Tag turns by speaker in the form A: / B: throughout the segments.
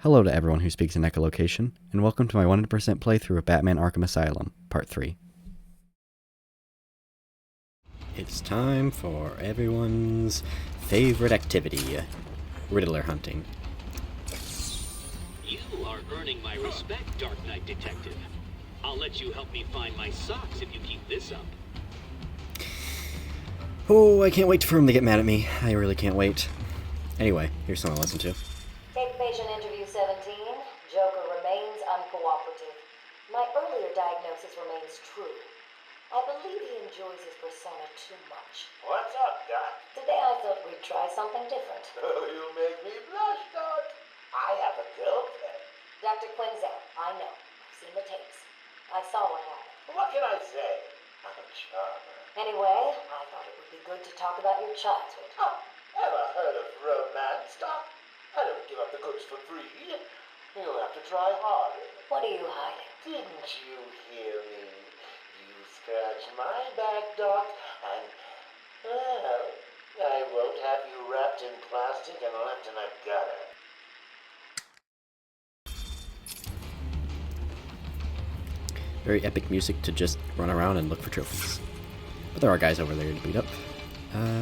A: Hello to everyone who speaks in echolocation, and welcome to my 100% playthrough of Batman Arkham Asylum, Part 3. It's time for everyone's favorite activity, Riddler hunting.
B: You are earning my respect, Dark Knight Detective. I'll let you help me find my socks if you keep this up.
A: Oh, I can't wait for him to get mad at me. I really can't wait. Anyway, here's something to listen to.
C: Take patient interview 17. Joker remains uncooperative. My earlier diagnosis remains true. I believe he enjoys his persona too much.
D: What's up, Doc?
C: Today I thought we'd try something different.
D: Oh, you make me blush, Doc. I have a girlfriend.
C: Dr. Quinzel, I know. I've seen the tapes. I saw what happened.
D: What can I say? I'm a charmer.
C: Anyway, I thought it would be good to talk about your childhood.
D: Oh, ever heard of romance, Doc? I don't give up the goods for free. You'll have to try harder.
C: What are you hiding?
D: Didn't you hear me? You scratch my back, Doc, and, well, I won't have you wrapped in plastic and left in a gutter.
A: Very epic music to just run around and look for trophies. But there are guys over there to beat up.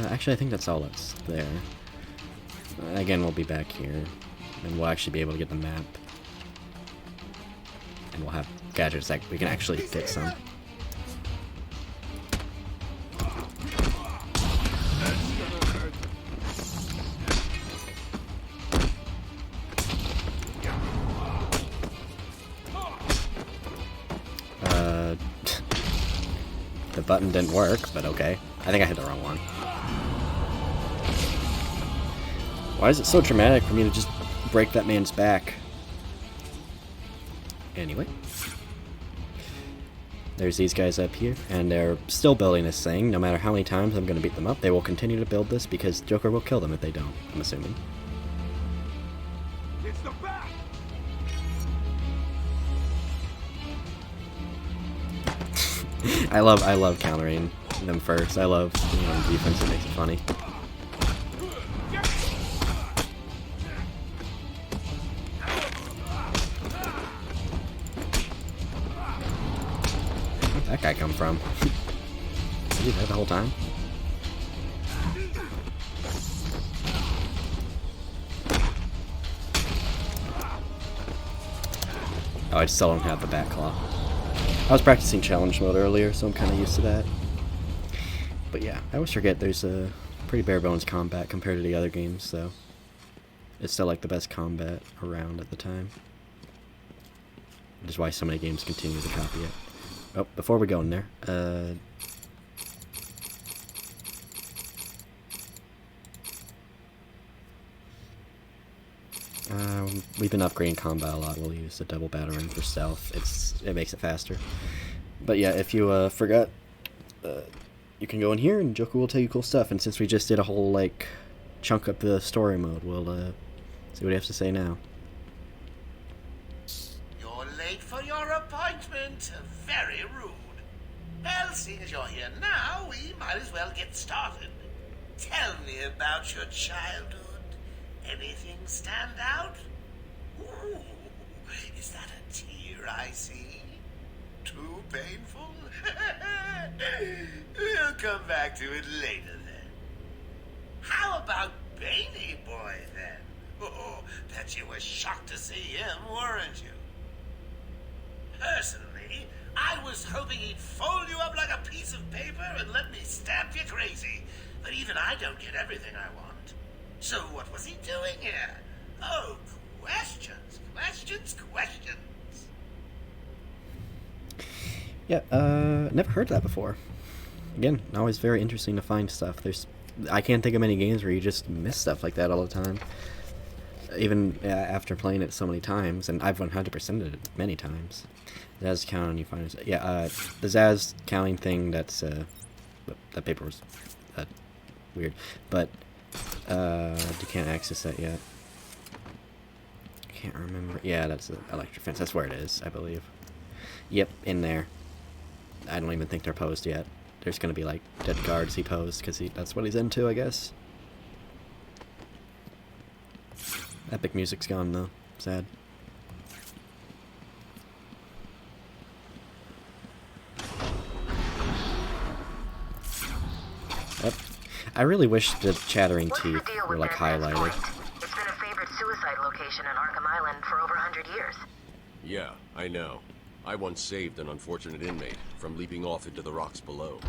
A: Actually, I think that's all that's there. Again, we'll be back here, and we'll actually be able to get the map. And we'll have gadgets that we can actually get some. The button didn't work, but okay. I think I hit the wrong one. Why is it so dramatic for me to just break that man's back? Anyway. There's these guys up here, and they're still building this thing. No matter how many times I'm going to beat them up, they will continue to build this because Joker will kill them if they don't, I'm assuming.
D: It's the back!
A: I love countering them first. I love defense, it makes it funny. Where'd that guy come from? Was he there the whole time? Oh, I still don't have the back claw. I was practicing challenge mode earlier, so I'm kind of used to that. But yeah, I always forget there's a pretty bare bones combat compared to the other games, so it's still like the best combat around at the time. Which is why so many games continue to copy it. Oh, before we go in there, we've been upgrading combat a lot. We'll use the double battering for stealth. It makes it faster. But yeah, if you forgot, you can go in here and Joker will tell you cool stuff. And since we just did a whole like chunk of the story mode, we'll see what he has to say now.
D: You're late for your appointment. Very rude. Well, seeing as you're here now, we might as well get started. Tell me about your childhood. Anything stand out? Ooh, is that a tear I see? Too painful? We'll come back to it later then. How about Baby Boy then? Oh, bet you were shocked to see him, weren't you? Personally, I was hoping he'd fold you up like a piece of paper and let me stamp you crazy. But even I don't get everything I want. So what was he doing here? Oh, questions.
A: Yeah, never heard that before. Again, always very interesting to find stuff. I can't think of many games where you just miss stuff like that all the time. Even after playing it so many times, and I've 100%ed it many times. Zaz count, you find it. Yeah, the Zaz counting thing. That paper was weird, but you can't access that yet. I can't remember. Yeah, that's the electric fence. That's where it is, I believe. Yep, in there. I don't even think they're posed yet. There's gonna be like dead guards he posed because that's what he's into, I guess. Epic music's gone though. Sad. Yep. I really wish the chattering
E: What's
A: teeth
E: the deal
A: were
E: with
A: like
E: that next
A: highlighted.
E: point? It's been a favorite suicide location in Arkham Island for over 100 years.
F: Yeah, I know. I once saved an unfortunate inmate from leaping off into the rocks below.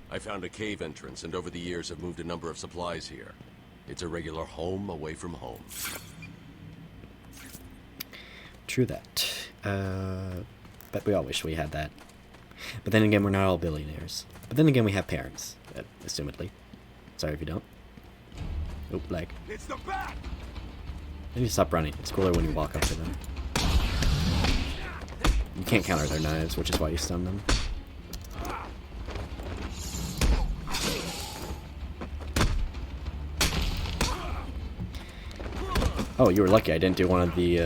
F: I found a cave entrance and over the years have moved a number of supplies here. It's a regular home away from home.
A: True that. But we all wish we had that. But then again, we're not all billionaires. But then again, we have parents, assumedly. Sorry if you don't. Oop, lag.
F: It's the bat!
A: They need to stop running. It's cooler when you walk up to them. You can't counter their knives, which is why you stun them. Oh, you were lucky I didn't do one of the,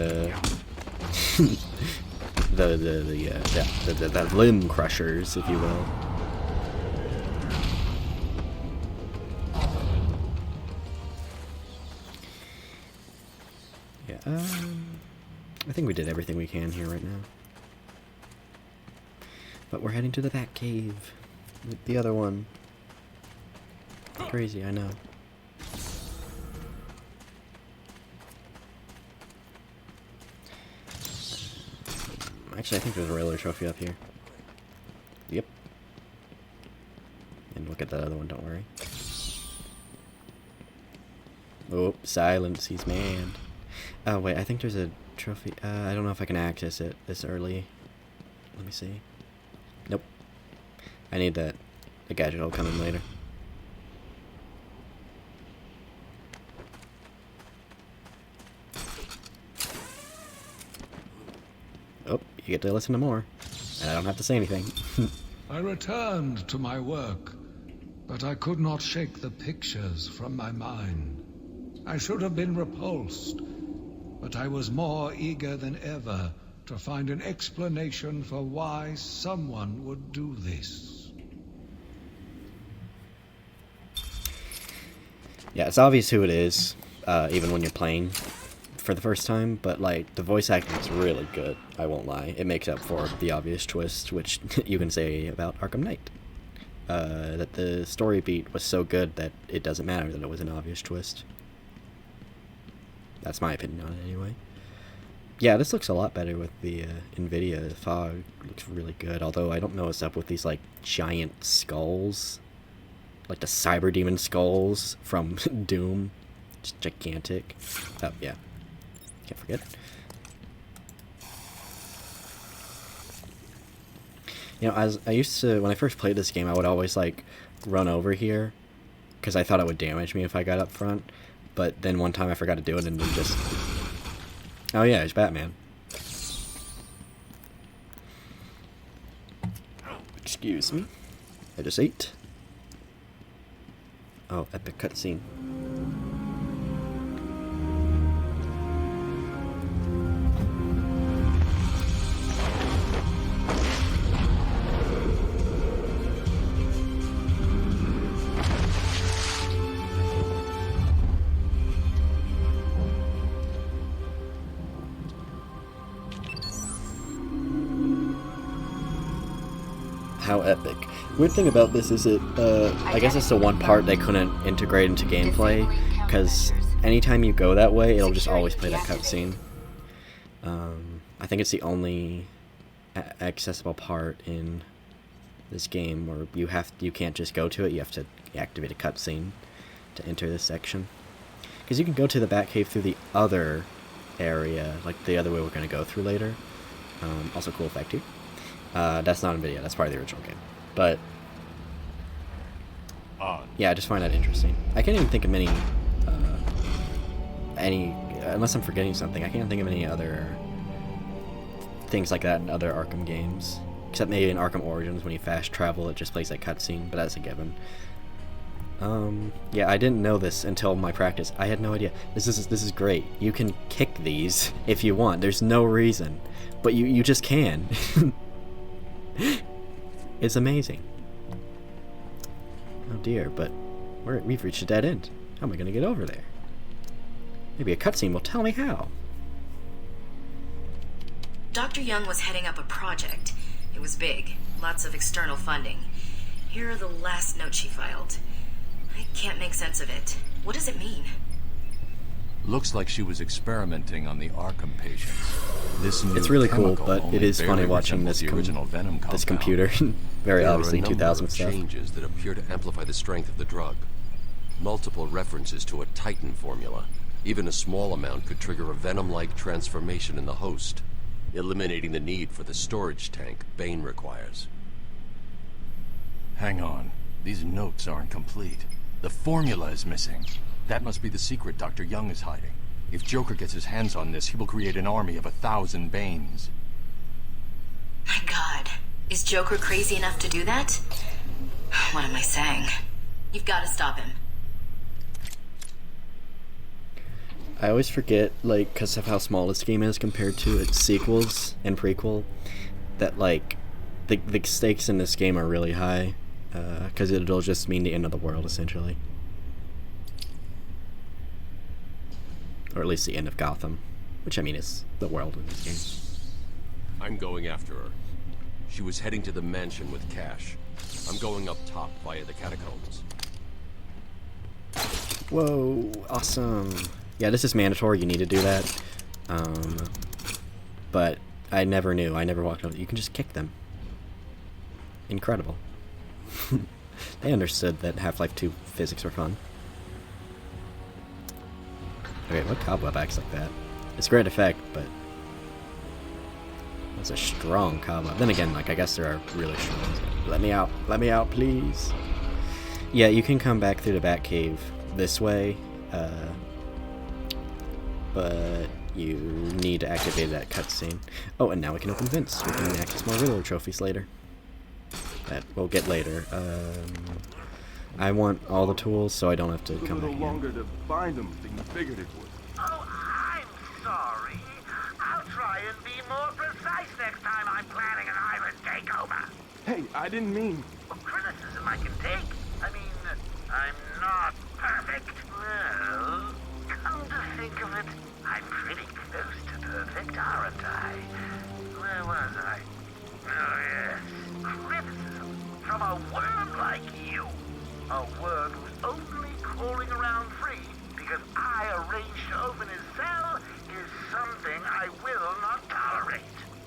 A: the limb crushers, if you will. Yeah, I think we did everything we can here right now. But we're heading to the Bat Cave. With the other one. Crazy, I know. Actually, I think there's a Riddler trophy up here. Yep. And look at that other one, don't worry. Oh, silence, he's mad. Oh, wait, I think there's a trophy. I don't know if I can access it this early. Let me see. Nope. I need that. The gadget will come in later. Oh, you get to listen to more. And I don't have to say anything.
G: I returned to my work, but I could not shake the pictures from my mind. I should have been repulsed, but I was more eager than ever to find an explanation for why someone would do this.
A: Yeah, it's obvious who it is, even when you're playing for the first time, but like the voice acting is really good, I won't lie. It makes up for the obvious twist, which you can say about Arkham Knight. That the story beat was so good that it doesn't matter that it was an obvious twist. That's my opinion on it anyway. Yeah, this looks a lot better with the NVIDIA. The fog looks really good, although I don't know what's up with these like giant skulls. Like the Cyber Demon skulls from Doom. Just gigantic. Oh, yeah. Can't forget. You know, as I used to, when I first played this game, I would always like run over here because I thought it would damage me if I got up front. But then one time I forgot to do it and then just... Oh yeah, it's Batman. Excuse me. I just ate. Oh, epic cutscene. How epic. Weird thing about this is I guess it's the one part they couldn't integrate into gameplay, because anytime you go that way, it'll just always play that cutscene. I think it's the only accessible part in this game where you can't just go to it, you have to activate a cutscene to enter this section. Because you can go to the Batcave through the other area, like the other way we're going to go through later. Also cool effect too. That's not NVIDIA, that's part of the original game. But, yeah, I just find that interesting. I can't even think of unless I'm forgetting something, I can't think of any other things like that in other Arkham games. Except maybe in Arkham Origins, when you fast travel, it just plays that cutscene, but that's a given. Yeah, I didn't know this until my practice. I had no idea. This is great. You can kick these if you want. There's no reason. But you just can. It's amazing. Oh dear, but we've reached a dead end. How am I going to get over there? Maybe a cutscene will tell me how.
E: Dr. Young was heading up a project. It was big, lots of external funding. Here are the last notes she filed. I can't make sense of it. What does it mean?
H: Looks like she was experimenting on the Arkham patients. This new
A: It's really cool,
H: chemical
A: but it
H: only
A: is funny
H: barely
A: watching
H: resembles
A: this
H: the original Venom
A: this
H: compound.
A: computer. Very
F: There are
A: obviously
F: a number
A: 2000
F: of
A: stuff.
F: changes that appear to amplify the strength of the drug. Multiple references to a Titan formula. Even a small amount could trigger a Venom-like transformation in the host, eliminating the need for the storage tank Bane requires.
H: Hang on. These notes aren't complete. The formula is missing. That must be the secret Dr. Young is hiding. If Joker gets his hands on this, he will create an army of 1,000 Banes.
E: My God. Is Joker crazy enough to do that? What am I saying? You've got to stop him.
A: I always forget, like, because of how small this game is compared to its sequels and prequel, that, like, the stakes in this game are really high, because it'll just mean the end of the world, essentially. Or at least the end of Gotham, which, I mean, is the world in this game.
F: I'm going after her. She was heading to the mansion with cash. I'm going up top via the catacombs.
A: Whoa, awesome. Yeah, this is mandatory, you need to do that. But I never knew, I never walked over. You can just kick them. Incredible. They understood that Half-Life 2 physics were fun. Okay, what cobweb acts like that? It's a great effect, but it's a strong cobweb. Then again, like, I guess there are really strong ones. Let me out, please. Yeah, you can come back through the Batcave this way, but you need to activate that cutscene. Oh, and now we can open vents. We can access more Riddler trophies later. That we'll get later. I want all the tools so I don't have to come back
I: longer
A: again.
I: to find them than you figured it would.
D: Oh, I'm sorry. I'll try and be more precise next time I'm planning an island takeover.
I: Hey, I didn't mean...
D: Criticism I can take. I mean, I'm not perfect. Well, come to think of it, I'm pretty close to perfect, aren't I? Where was I? Oh, yes. Criticism from a worm like you. A worm who's only crawling around free because I arranged to open his cell is something I will not tolerate.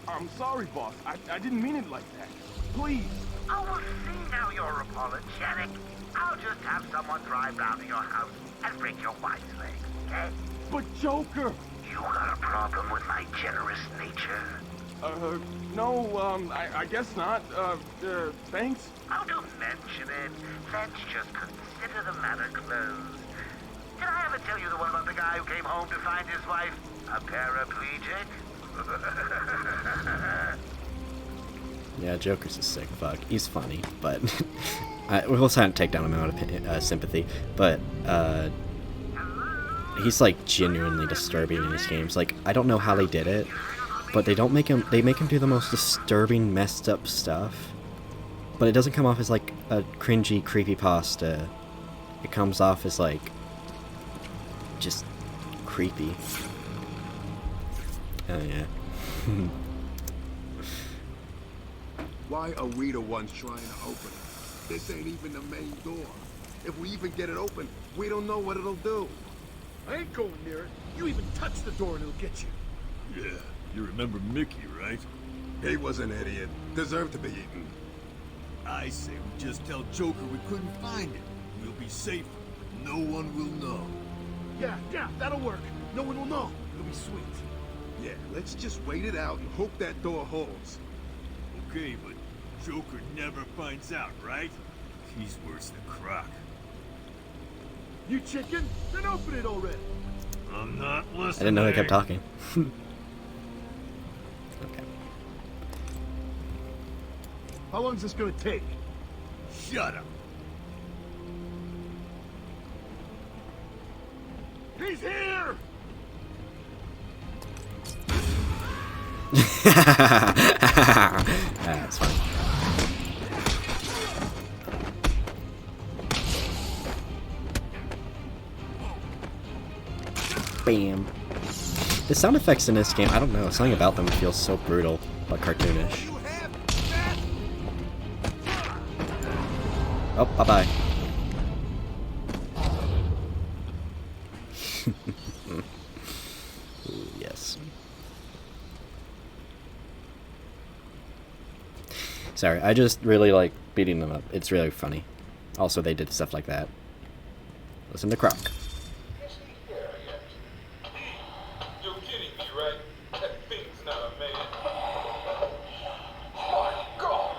I: I'm sorry, boss. I didn't mean it like that. Please.
D: Oh, well, see now you're apologetic. I'll just have someone drive round to your house and break your wife's leg, okay?
I: But Joker...
D: You got a problem with my generous nature?
I: No, I guess not. Thanks?
D: Oh, don't mention it. Let's just consider the matter closed. Did I ever tell you the one about the guy who came home to find his wife a paraplegic?
A: Yeah, Joker's a sick fuck. He's funny, but we also had to take down him out of sympathy. But he's like genuinely disturbing in his games. Like, I don't know how they did it, but they make him do the most disturbing, messed up stuff. But it doesn't come off as like a cringy creepypasta. It comes off as like just creepy. Oh yeah.
J: Why are we the ones trying to open it? This ain't even the main door. If we even get it open, we don't know what it'll do.
K: I ain't going near it. You even touch the door and it'll get you.
J: Yeah, you remember Mickey, right? He was an idiot. Deserved to be eaten.
K: I say we just tell Joker we couldn't find it. We'll be safer, but no one will know. Yeah, that'll work. No one will know. It'll be sweet.
J: Yeah, let's just wait it out and hope that door holds.
K: Okay, but Joker never finds out, right? He's worse than Croc. You chicken? Then open it already. I'm not listening.
A: I didn't know he kept talking. Okay.
K: How long's this gonna take? Shut up. He's here!
A: That's funny. Bam. The sound effects in this game, I don't know, something about them feels so brutal, but cartoonish. Oh, bye-bye. Ooh, yes. Sorry, I just really like beating them up. It's really funny. Also, they did stuff like that. Listen to Croc.
K: You're kidding me, right? That thing's not a man. My God!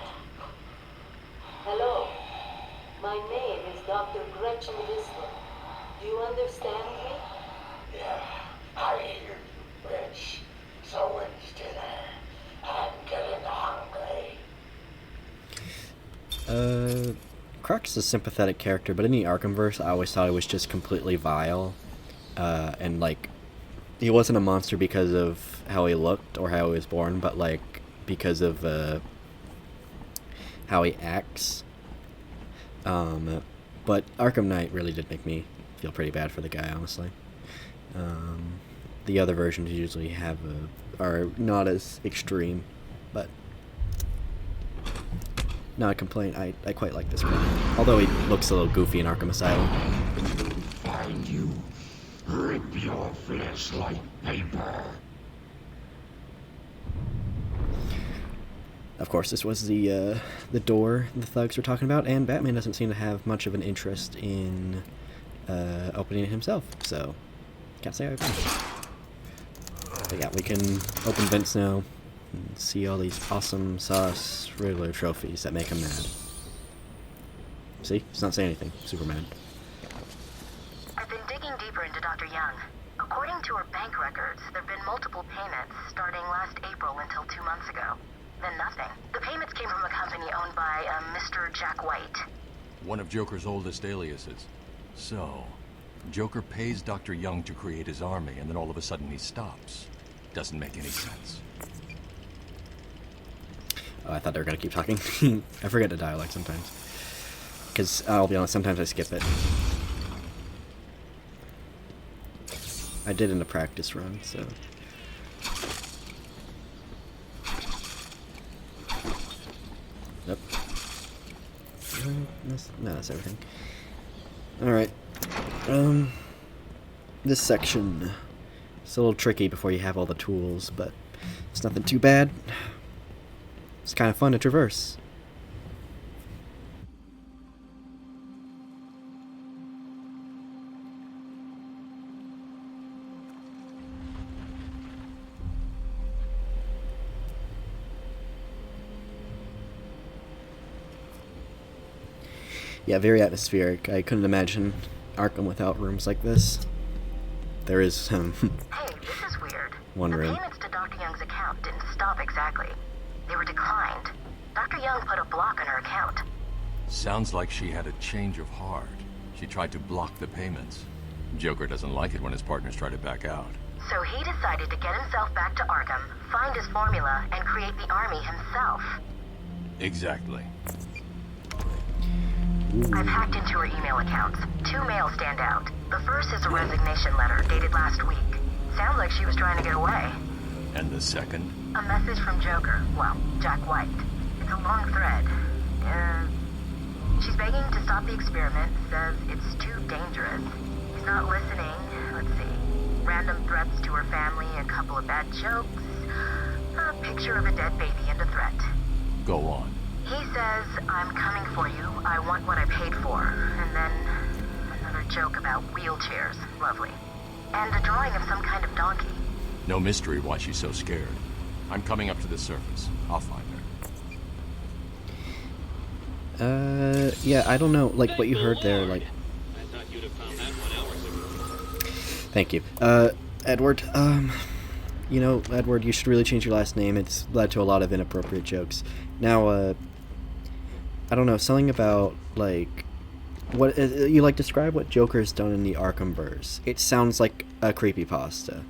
C: Hello. My name is Dr. Gretchen Whistler. Do you understand me?
L: Yeah, I hear you, bitch. So when's dinner? I'm getting hungry.
A: Croc's a sympathetic character, but in the Arkhamverse, I always thought he was just completely vile. And, like, he wasn't a monster because of how he looked or how he was born, but, like, because of, how he acts. But Arkham Knight really did make me feel pretty bad for the guy, honestly. The other versions usually have are not as extreme, but not a complaint. I quite like this one, although he looks a little goofy in Arkham Asylum.
L: Find you, rip your flesh like paper.
A: Of course, this was the door the thugs were talking about, and Batman doesn't seem to have much of an interest in opening it himself, so can't say I agree. But yeah, we can open vents now and see all these awesome sauce Riddler trophies that make him mad. See? He's not saying anything. Super mad.
E: I've been digging deeper into Dr. Young. According to her bank records, there have been multiple payments starting last April until 2 months ago. Then nothing. The payments came from a company owned by Mr. Jack White.
H: One of Joker's oldest aliases. So, Joker pays Dr. Young to create his army, and then all of a sudden he stops. Doesn't make any sense.
A: Oh, I thought they were going to keep talking. I forget the dialogue sometimes. Because, I'll be honest, sometimes I skip it. I did in the practice run, so... Yep. No, that's everything. Alright. This section... It's a little tricky before you have all the tools, but it's nothing too bad. It's kind of fun to traverse. Yeah, very atmospheric. I couldn't imagine Arkham without rooms like this. There is,
E: Hey, this is weird.
A: one room.
E: The payments to Dr. Young's account didn't stop exactly. They were declined. Dr. Young put a block on her account.
H: Sounds like she had a change of heart. She tried to block the payments. Joker doesn't like it when his partners try to back out.
E: So he decided to get himself back to Arkham, find his formula, and create the army himself.
H: Exactly.
E: I've hacked into her email accounts. 2 mails stand out. The first is a resignation letter dated last week. Sounds like she was trying to get away.
H: And the second?
E: A message from Joker. Well, Jack White. It's a long thread. She's begging to stop the experiment, says it's too dangerous. He's not listening. Let's see. Random threats to her family, a couple of bad jokes, a picture of a dead baby, and a threat.
H: Go on.
E: He says, I'm coming for you, I want what I paid for. And then another joke about wheelchairs. Lovely. And a drawing of some kind of donkey.
H: No mystery why she's so scared. I'm coming up to the surface. I'll find her.
A: Yeah, I don't know, like, what you heard there, like...
B: I thought you'd have found that 1 hour ago.
A: Thank you. Edward, you know, Edward, you should really change your last name. It's led to a lot of inappropriate jokes. Now, I don't know, something about, like, what, you, like, describe what Joker's done in the Arkhamverse. It sounds like a creepypasta.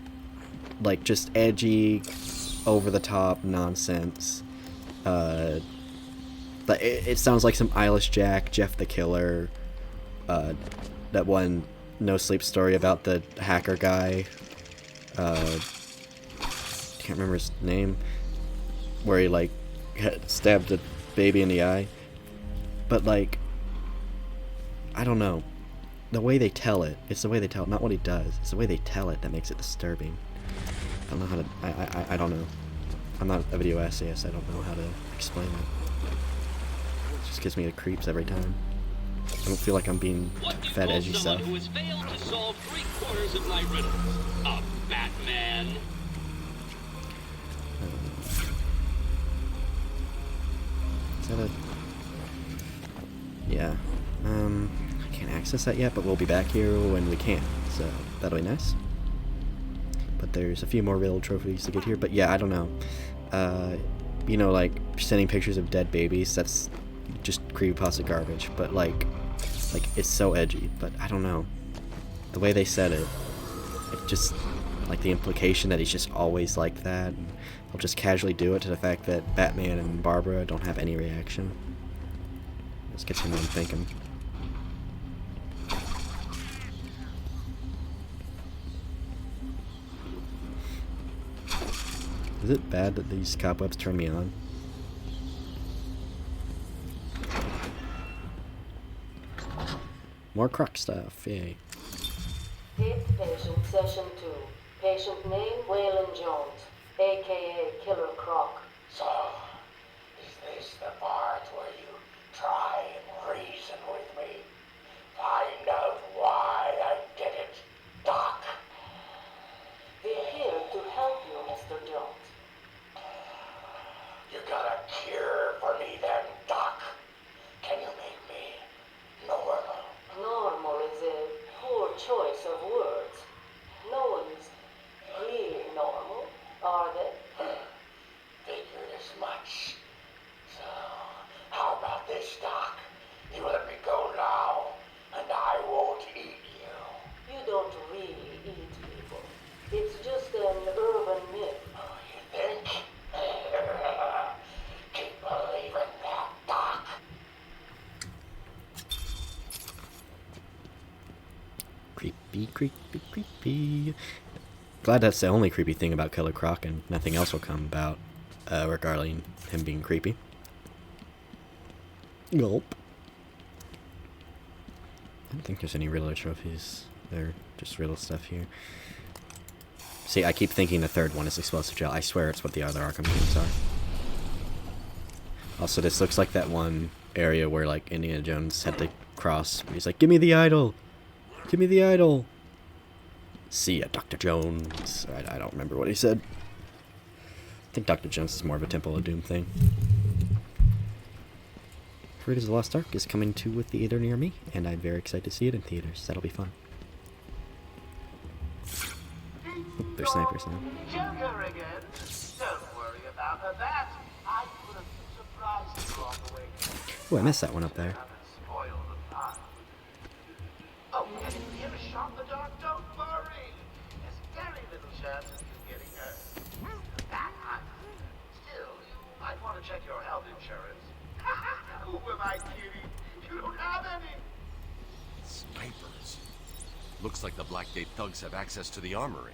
A: Like, just edgy, over-the-top nonsense. It sounds like some Eyeless Jack, Jeff the Killer, that one No Sleep story about the hacker guy. can't remember his name, where he like stabbed a baby in the eye. But like, I don't know. The way they tell it, it's the way they tell it, not what he does. It's the way they tell it that makes it disturbing. I don't know how to, I don't know. I'm not a video essayist, I don't know how to explain it. It just gives me the creeps every time. I don't feel like I'm being fed edgy stuff.
B: Who has failed to solve 3/4 of my riddles? A Batman.
A: Is that a... Yeah. I can't access that yet, but we'll be back here when we can, so that'll be nice. But there's a few more riddle trophies to get here, but yeah, I don't know. You know, like, sending pictures of dead babies, that's just creepypasta garbage, but like, it's so edgy, but I don't know. The way they said it, it just, like, the implication that he's just always like that, and I'll just casually do it to the fact that Batman and Barbara don't have any reaction. This gets me thinking. Is it bad that these cobwebs turn me on? More croc stuff, yay.
C: Fifth patient, session 2. Patient name, Waylon Jones, a.k.a. Killer Croc.
L: So, is this the part where you try and reason with me? Find out why I did it, Doc.
C: We're here to help you, Mr. Jones.
L: You got a cure for me then, Doc? Can you make me normal?
C: Normal is a poor choice of words. No one's really normal, are they?
L: Figured as much. So, how about this, Doc? You let me go now, and I won't eat you.
C: You don't really eat people. It's just an urban myth.
L: Oh, you think? Keep believing that, Doc.
A: Creepy, creepy, creepy. Glad that's the only creepy thing about Killer Croc, and nothing else will come about regarding him being creepy. Gulp. I don't think there's any Riddler trophies. They're just Riddle stuff here. See, I keep thinking the third one is Explosive Gel. I swear it's what the other Arkham games are. Also, this looks like that one area where, like, Indiana Jones had to cross. He's like, give me the idol! Give me the idol! See ya, Dr. Jones. I don't remember what he said. I think Dr. Jones is more of a Temple of Doom thing. Raiders of the Lost Ark is coming to a theater near me, and I'm very excited to see it in theaters. That'll be fun. Oh, there's snipers now.
D: Joker again. Don't worry about that. I put a surprise along the way.
A: Oh, I missed that one up there.
D: Spoil the fun. Oh, and if you ever shot in the dark, don't worry. There's very little chance of you getting hurt. Still, you might want to check your health insurance. Who am I kidding? You don't have any.
F: Snipers. Looks like the Blackgate thugs have access to the armory.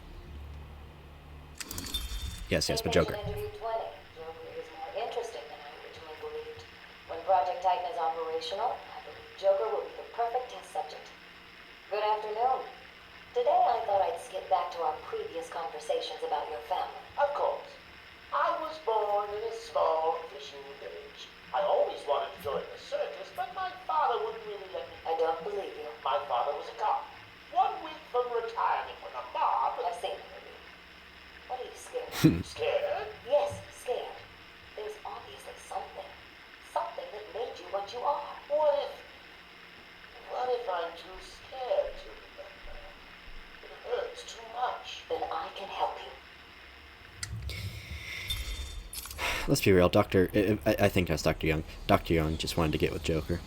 A: Yes, but Joker.
C: Interview 20. Joker is more interesting than I originally believed. When Project Titan is operational, I believe Joker will be the perfect test subject. Good afternoon. Today I thought I'd skip back to our previous conversations about your family.
L: Of course. I was born in a small fishing village. I always wanted to join the circus, but my father wouldn't really let me.
C: I don't believe you.
L: My father was a cop. 1 week from retirement when a mob...
C: I've seen the movie. What are you scared of?
L: Scared?
C: Yes, scared. There's obviously something. Something that made you what you are.
L: What if I'm too scared to remember? It hurts too much.
C: Then I can help you.
A: Let's be real, I think that's Dr. Young. Dr. Young just wanted to get with Joker.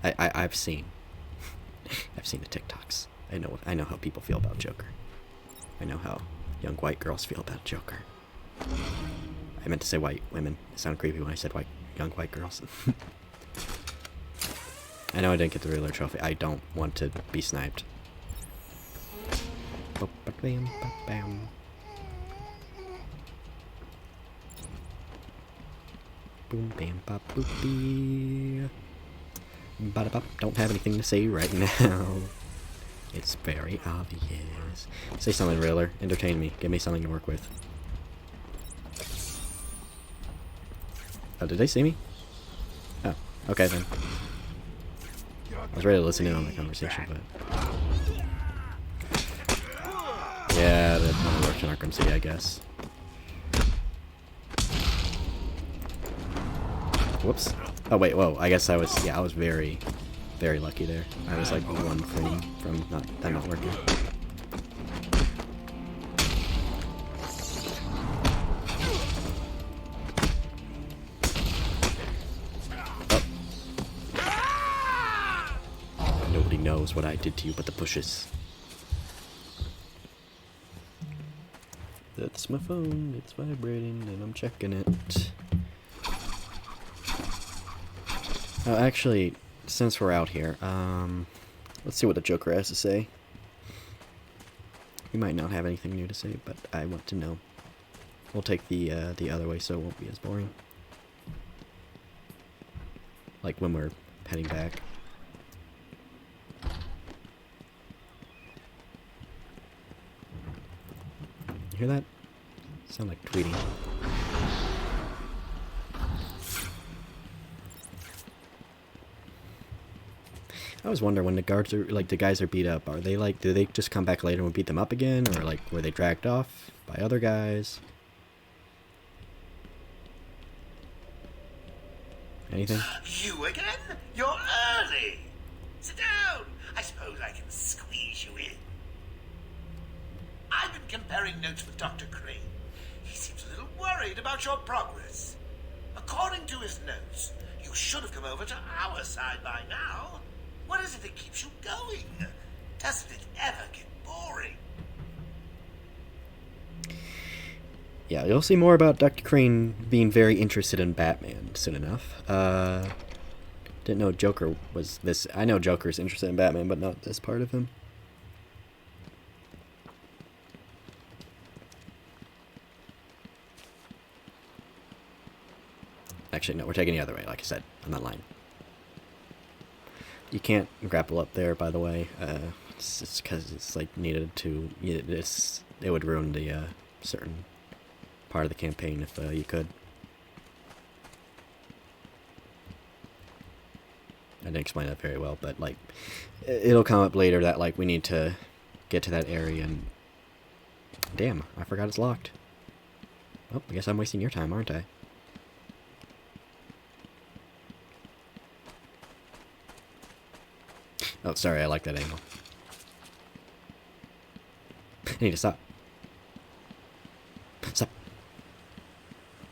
A: I've seen the TikToks. I know how people feel about Joker. I know how young white girls feel about Joker. I meant to say white women. It sounded creepy when I said young white girls. I know I didn't get the Riddler trophy. I don't want to be sniped. Bam, ba, bam. Boom, bam, bop, boopy. Bada bop. Don't have anything to say right now. It's very obvious. Say something, Riddler. Entertain me. Give me something to work with. Oh, did they see me? Oh, okay then. I was ready to listen in on the conversation, but... yeah, that only works in Arkham City, I guess. Whoops. Oh, wait, whoa. I guess I was... yeah, I was very, very lucky there. I was like one frame from that not working. Nobody knows what I did to you but the bushes. That's my phone. It's vibrating and I'm checking it. Oh, actually, since we're out here, let's see what the Joker has to say. He might not have anything new to say, but I want to know. We'll take the other way so it won't be as boring. Like when we're heading back. You hear that? Sound like tweeting. I always wonder when the guards are, like, the guys are beat up, are they like, do they just come back later and beat them up again, or like, were they dragged off by other guys? Anything?
D: You again? You're early. Sit down. I suppose I can squeeze you in. I've been comparing notes with Dr. Crane. He seems a little worried about your progress. According to his notes, you should have come over to our side by now. What is it that keeps you going? Doesn't it ever get boring?
A: Yeah, you'll see more about Dr. Crane being very interested in Batman soon enough. Didn't know Joker was this. I know Joker's interested in Batman, but not this part of him. Actually, no, we're taking the other way, like I said. I'm not lying. You can't grapple up there, by the way. It's just because it's like needed to. It would ruin the certain part of the campaign if you could. I didn't explain that very well, but like, it'll come up later that like we need to get to that area and. Damn, I forgot it's locked. Oh, I guess I'm wasting your time, aren't I? Oh, sorry, I like that angle. I need to stop. Stop.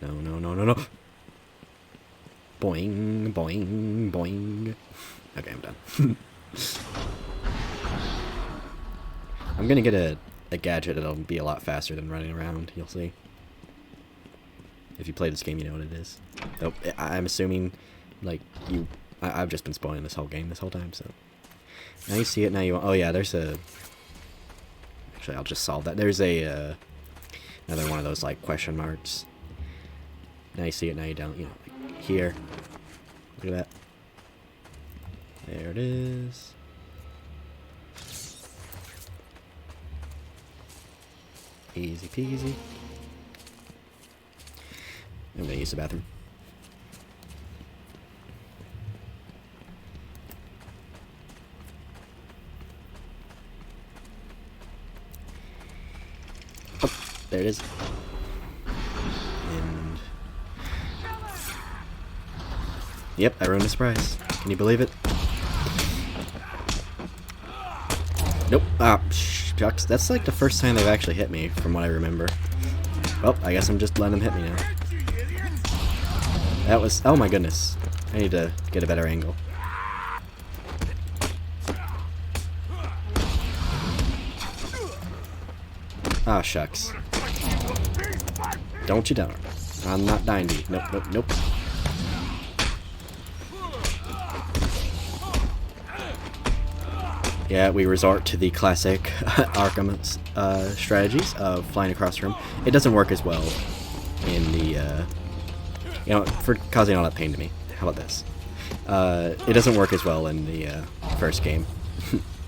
A: No, no, no, no, no. Boing, boing, boing. Okay, I'm done. I'm gonna get a gadget that'll be a lot faster than running around, you'll see. If you play this game, you know what it is. Though, I'm assuming, like, I've just been spoiling this whole game this whole time, so... Now you see it, now you... Oh yeah, there's a... Actually, I'll just solve that. There's a, another one of those, like, question marks. Now you see it, now you don't. You know, like, here. Look at that. There it is. Easy peasy. I'm gonna use the bathroom. There it is. And... Yep, I ruined the surprise. Can you believe it? Nope. Ah, shucks. That's like the first time they've actually hit me, from what I remember. Well, I guess I'm just letting them hit me now. That was... Oh my goodness. I need to get a better angle. Ah, shucks. Don't you dare. I'm not dying to you. Nope, nope, nope. Yeah, we resort to the classic Arkham strategies of flying across the room. It doesn't work as well in the, you know, for causing all that pain to me. How about this? It doesn't work as well in the first game.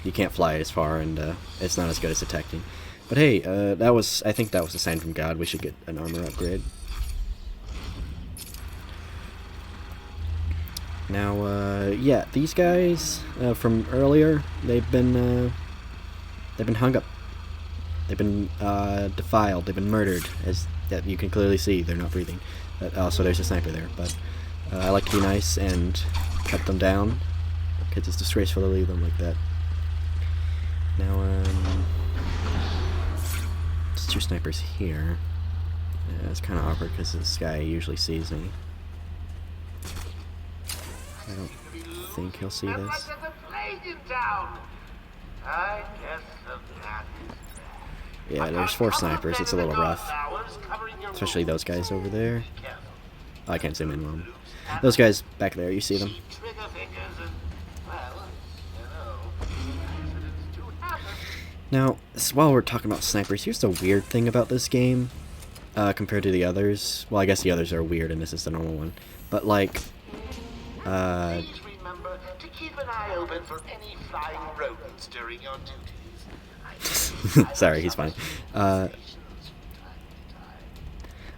A: You can't fly as far, and it's not as good as detecting. But hey, I think that was a sign from God. We should get an armor upgrade. Now, yeah, these guys from earlier, they've been hung up. They've been defiled. They've been murdered, as that you can clearly see. They're not breathing. Also, there's a sniper there. But I like to be nice and cut them down, because it's disgraceful to leave them like that. Now, there's 2 snipers here. Yeah, it's kind of awkward because this guy usually sees me. I don't think he'll see this. Yeah, there's 4 snipers. It's a little rough. Especially those guys over there. Oh, I can't zoom in well. Those guys back there, you see them? Now, while we're talking about snipers, here's the weird thing about this game compared to the others. Well, I guess the others are weird and this is the normal one. But, like,
D: Please remember to keep an eye open for any flying rodents during your duties.
A: Sorry, he's fine.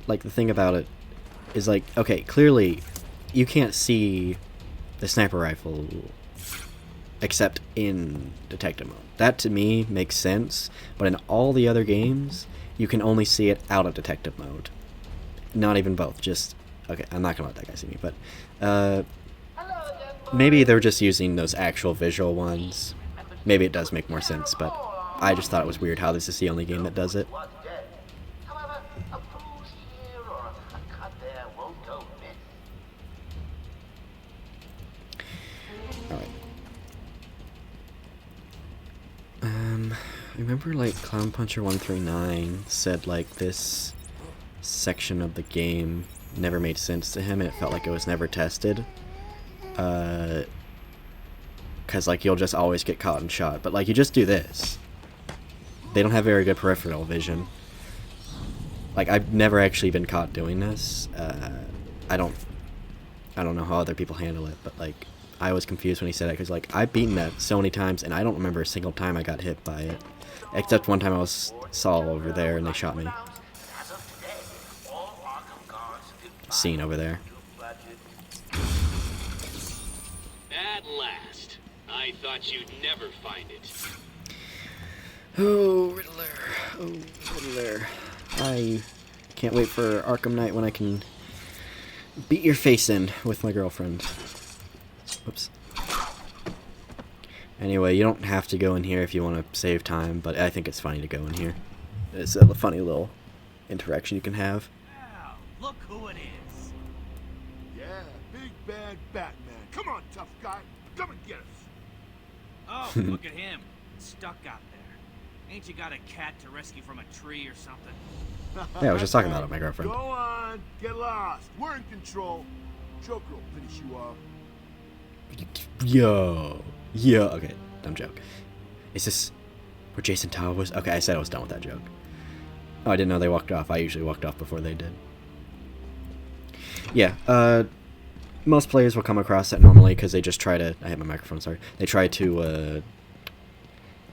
A: Like, the thing about it is, like, okay, clearly you can't see the sniper rifle except in detective mode. That, to me, makes sense, but in all the other games, you can only see it out of detective mode. Not even both, just... Okay, I'm not gonna let that guy see me, but, maybe they're just using those actual visual ones. Maybe it does make more sense, but I just thought it was weird how this is the only game that does it. Alright. Remember, like, Clown Puncher 139 said, like, this section of the game never made sense to him, and it felt like it was never tested. Because, like, you'll just always get caught and shot. But, like, you just do this. They don't have very good peripheral vision. Like, I've never actually been caught doing this. I don't know how other people handle it, but, like, I was confused when he said it, because, like, I've beaten that so many times, and I don't remember a single time I got hit by it. Except one time I was Saul over there, and they shot me. Scene over there.
B: At last. I thought you'd never find it.
A: Oh, Riddler. Oh, Riddler. I can't wait for Arkham Knight when I can beat your face in with my girlfriend. Whoops. Anyway, you don't have to go in here if you want to save time, but I think it's funny to go in here. It's a funny little interaction you can have.
K: Wow, look who it is.
J: Yeah, big bad Batman. Come on, tough guy. Come and get us.
K: Oh, look at him. Stuck out there. Ain't you got a cat to rescue from a tree or something?
A: Yeah, I was just talking about it, my girlfriend.
J: Go on, get lost. We're in control. Joker will finish you off.
A: Yo. Okay, dumb joke. Is this where Jason Todd was? Okay, I said I was done with that joke. Oh, I didn't know they walked off. I usually walked off before they did. Yeah, most players will come across that normally because they just try to... I hit my microphone, sorry. They try to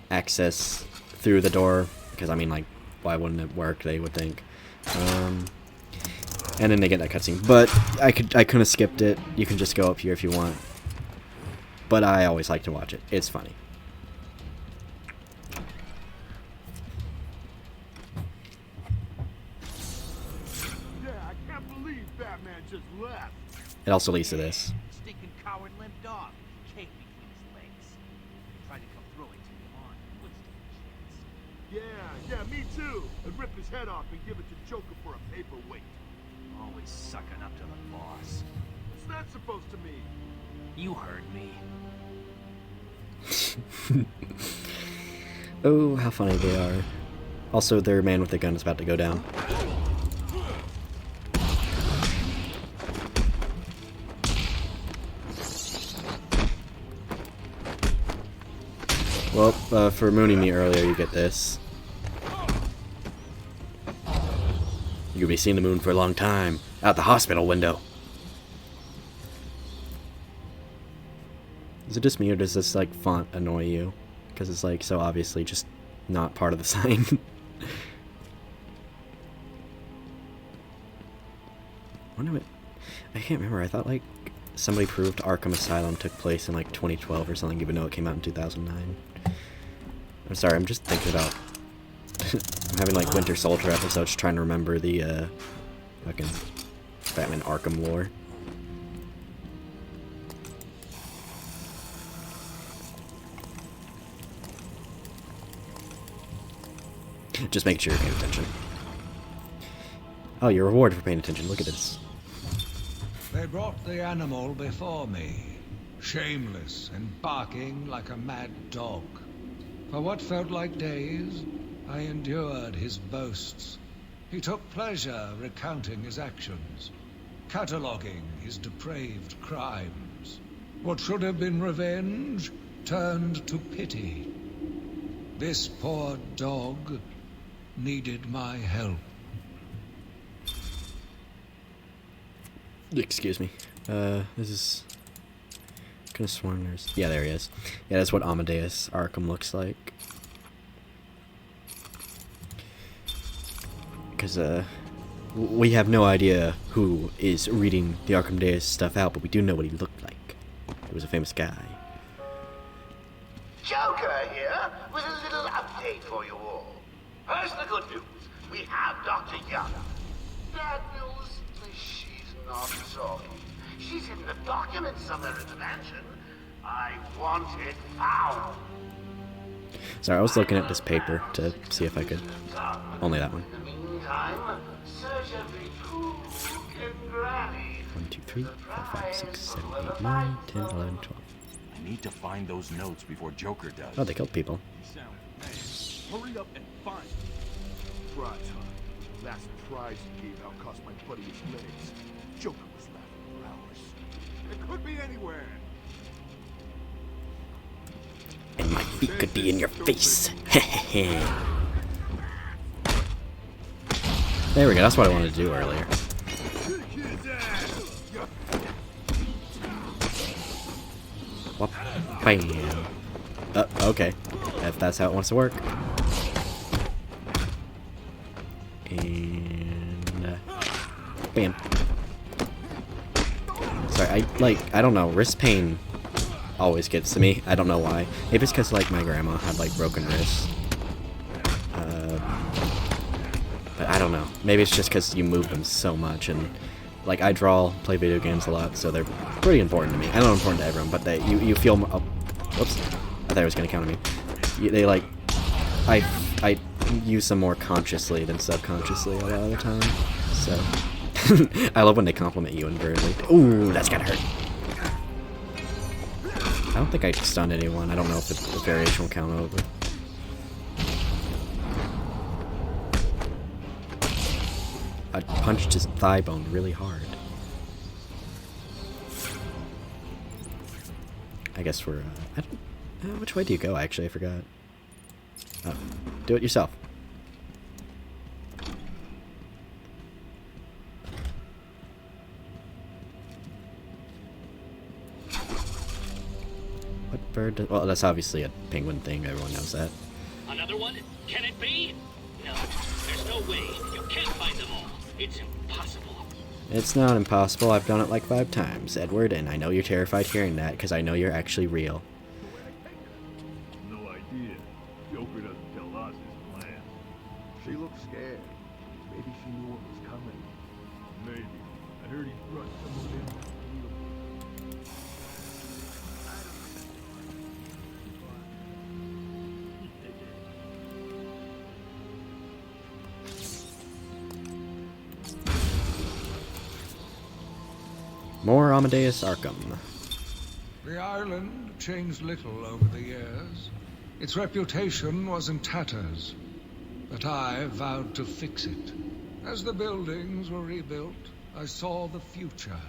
A: access through the door because, I mean, like, why wouldn't it work, they would think. And then they get that cutscene. But I could have skipped it. You can just go up here if you want. But I always like to watch it. It's funny.
J: Yeah, I can't believe Batman just left.
A: It also leads to this.
K: Stinking coward limped off. Cake between his legs. Tried to come through it to him on. Wouldn't stand a chance.
J: Yeah, me too. And rip his head off and give it to Joker for a paperweight.
K: Always sucking up to the boss.
J: What's that supposed to mean?
K: You heard me.
A: Oh, how funny they are. Also, their man with the gun is about to go down. Well, for mooning me earlier, you get this. You'll be seeing the moon for a long time. Out the hospital window. Is it just me, or does this, like, font annoy you? Because it's, like, so obviously just not part of the sign. Wonder what... I can't remember. I thought, like, somebody proved Arkham Asylum took place in, like, 2012 or something, even though it came out in 2009. I'm sorry, I'm just thinking about... I'm having, like, Winter Soldier episodes trying to remember the, fucking Batman Arkham lore. Just make sure you're paying attention. Oh, your reward for paying attention. Look at this.
G: They brought the animal before me, shameless and barking like a mad dog. For what felt like days, I endured his boasts. He took pleasure recounting his actions, cataloguing his depraved crimes. What should have been revenge turned to pity. This poor dog needed my help.
A: Excuse me. This is... Could have sworn there's... Yeah, there he is. Yeah, that's what Amadeus Arkham looks like. Because, we have no idea who is reading the Arkham Deus stuff out, but we do know what he looked like. He was a famous guy.
D: Joker here with a little update for you all. First, the good news. We have Dr. Young. Bad news, she's not talking. She's in the documents somewhere in the mansion. I want it found.
A: Sorry, I was looking at this paper to see if I could... Only that one.
D: In the meantime, search every nook and cranny.
A: 1, 2, 3, 4, 5, 6, 7, 8, 9, 10, 11, 12.
H: I need to find those notes before Joker does.
A: Oh, they killed people.
I: Hurry up and find it.
J: Try time. Last prize you gave out cost my buddy his legs. Joker was laughing for hours.
I: It could be anywhere.
A: And my feet could be in your face. There we go, that's what I wanted to do earlier. Whoop. Bam. Okay. If that's how it wants to work. And... bam. Sorry, I don't know, wrist pain always gets to me. I don't know why. Maybe it's because, like, my grandma had, like, broken wrists. But I don't know. Maybe it's just because you move them so much, and, like, I play video games a lot, so they're pretty important to me. I know they're important to everyone, but you feel... Oh, whoops. I thought it was going to counter me. They, like... I use them more consciously than subconsciously a lot of the time, so... I love when they compliment you invariably. Ooh, that's gotta hurt. I don't think I stunned anyone. I don't know if the variation will count over. I punched his thigh bone really hard. I guess we're, I don't, which way do you go, actually? I forgot. Oh, do it yourself. What bird? Well, that's obviously a penguin thing. Everyone knows that.
B: Another one? Can it be? No, there's no way. You can't find them all. It's impossible.
A: It's not impossible. I've done it like 5 times, Edward, and I know you're terrified hearing that because I know you're actually real.
K: No idea. Joker doesn't tell us his plan.
J: She looked scared. Maybe she knew what was coming.
K: Maybe. I heard he brought someone in.
A: More Amadeus Arkham.
G: The island changed little over the years. Its reputation was in tatters, but I vowed to fix it. As the buildings were rebuilt, I saw the future.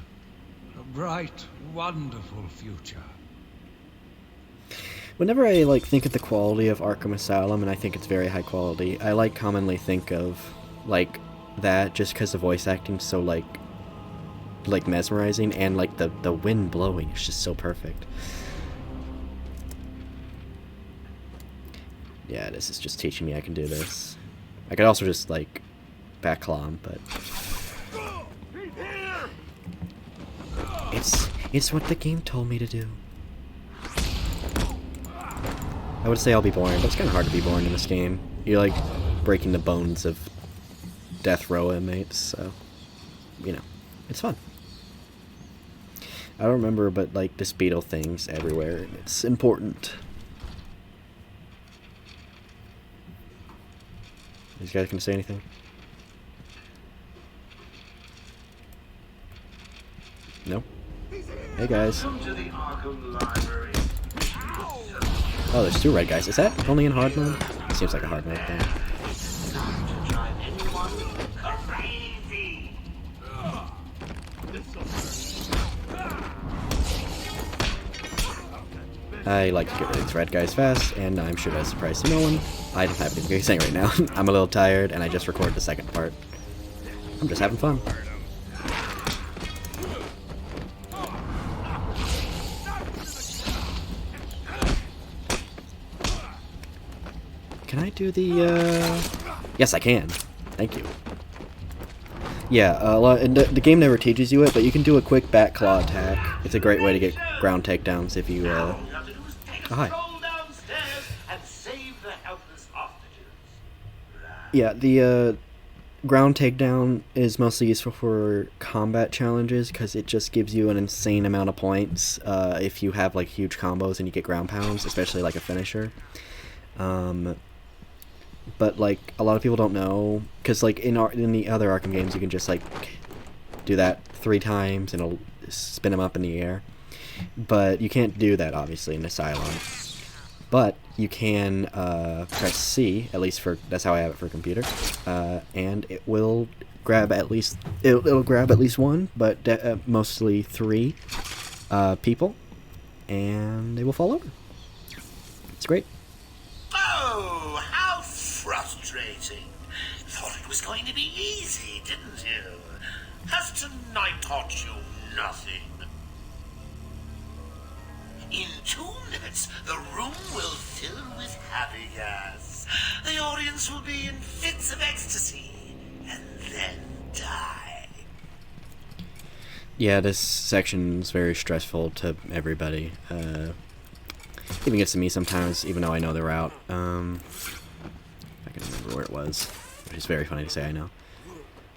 G: A bright, wonderful future.
A: Whenever I like think of the quality of Arkham Asylum, and I think it's very high quality, I like commonly think of like that just because the voice acting's so like mesmerizing, and like the wind blowing is just so perfect. Yeah, this is just teaching me I can do this. I could also just like backclaw him, but it's what the game told me to do. I would say I'll be boring, but it's kind of hard to be boring in this game. You're like breaking the bones of death row inmates, so you know, it's fun. I don't remember, but like this beetle thing's everywhere, and it's important. These guys gonna say anything? No? Hey guys. Oh, there's 2 red guys. Is that only in hard mode? It seems like a hard mode thing. I like to get rid of these red guys fast, and I'm sure that's a surprise to no one. I don't have anything to say right now. I'm a little tired, and I just recorded the second part. I'm just having fun. Can I do the, Yes, I can. Thank you. Yeah, and the game never teaches you it, but you can do a quick back claw attack. It's a great way to get ground takedowns if you, Oh, hi. Yeah, the, ground takedown is mostly useful for combat challenges, because it just gives you an insane amount of points, if you have, like, huge combos and you get ground pounds, especially, like, a finisher. But like a lot of people don't know, because like in the other Arkham games you can just like do that 3 times and it'll spin them up in the air, but you can't do that obviously in Asylum. But you can press C, at least for that's how I have it for computer, and it will grab at least it'll grab at least 1, but mostly 3 people, and they will fall over. It's great.
D: Oh, how frustrating. Thought it was going to be easy, didn't you? Has tonight taught you nothing? In 2 minutes, the room will fill with happy gas. The audience will be in fits of ecstasy, and then die.
A: Yeah, this section's very stressful to everybody. Even gets to me sometimes, even though I know the route. I can remember where it was, which is very funny to say, I know.